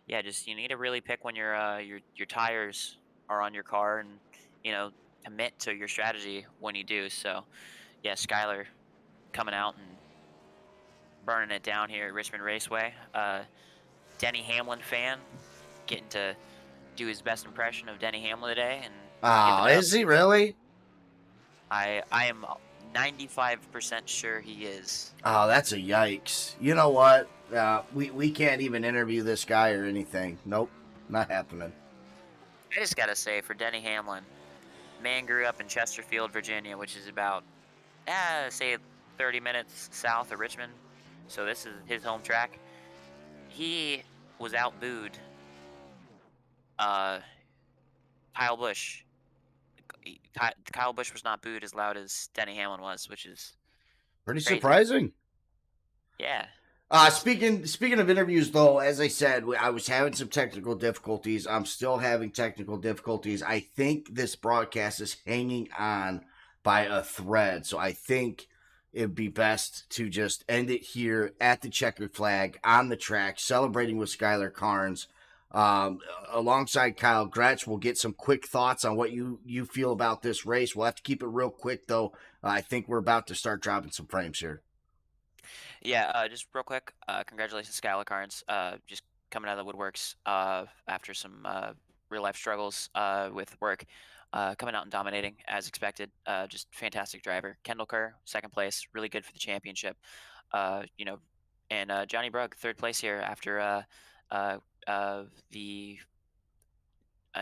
Yeah, just you need to really pick when your tires are on your car and, commit to your strategy when you do. So, yeah, Skylar coming out and burning it down here at Richmond Raceway. Denny Hamlin fan, getting to do his best impression of Denny Hamlin today. And is he really? I am 95% sure he is. Oh, that's a yikes. You know what? We can't even interview this guy or anything. Nope, not happening. I just gotta say, for Denny Hamlin, man grew up in Chesterfield, Virginia, which is about, say 30 minutes south of Richmond. So this is his home track. He was outbooed Kyle Busch. Kyle Busch was not booed as loud as Denny Hamlin was, which is pretty crazy. Surprising. Yeah. Speaking of interviews, though, as I said, I was having some technical difficulties. I'm still having technical difficulties. I think this broadcast is hanging on by a thread, so I think it'd be best to just end it here at the checkered flag on the track, celebrating with Skylar Carnes. Alongside Kyle Gretsch, we'll get some quick thoughts on what you feel about this race. We'll have to keep it real quick, though. I think we're about to start dropping some frames here. Yeah, just real quick, congratulations, Skylar Carnes. Just coming out of the woodworks after some real-life struggles with work. Coming out and dominating as expected. Just fantastic driver. Kendall Kerr, 2nd place, really good for the championship. And Johnny Brugg, 3rd place here after the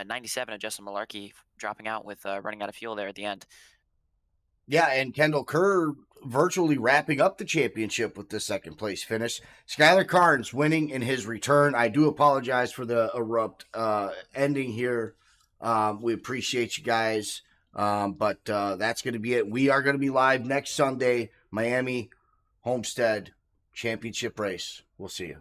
97 of Justin Malarkey dropping out with running out of fuel there at the end. Yeah, and Kendall Kerr virtually wrapping up the championship with the 2nd place finish. Skylar Carnes winning in his return. I do apologize for the abrupt ending here. We appreciate you guys, but that's going to be it. We are going to be live next Sunday, Miami Homestead Championship race. We'll see you.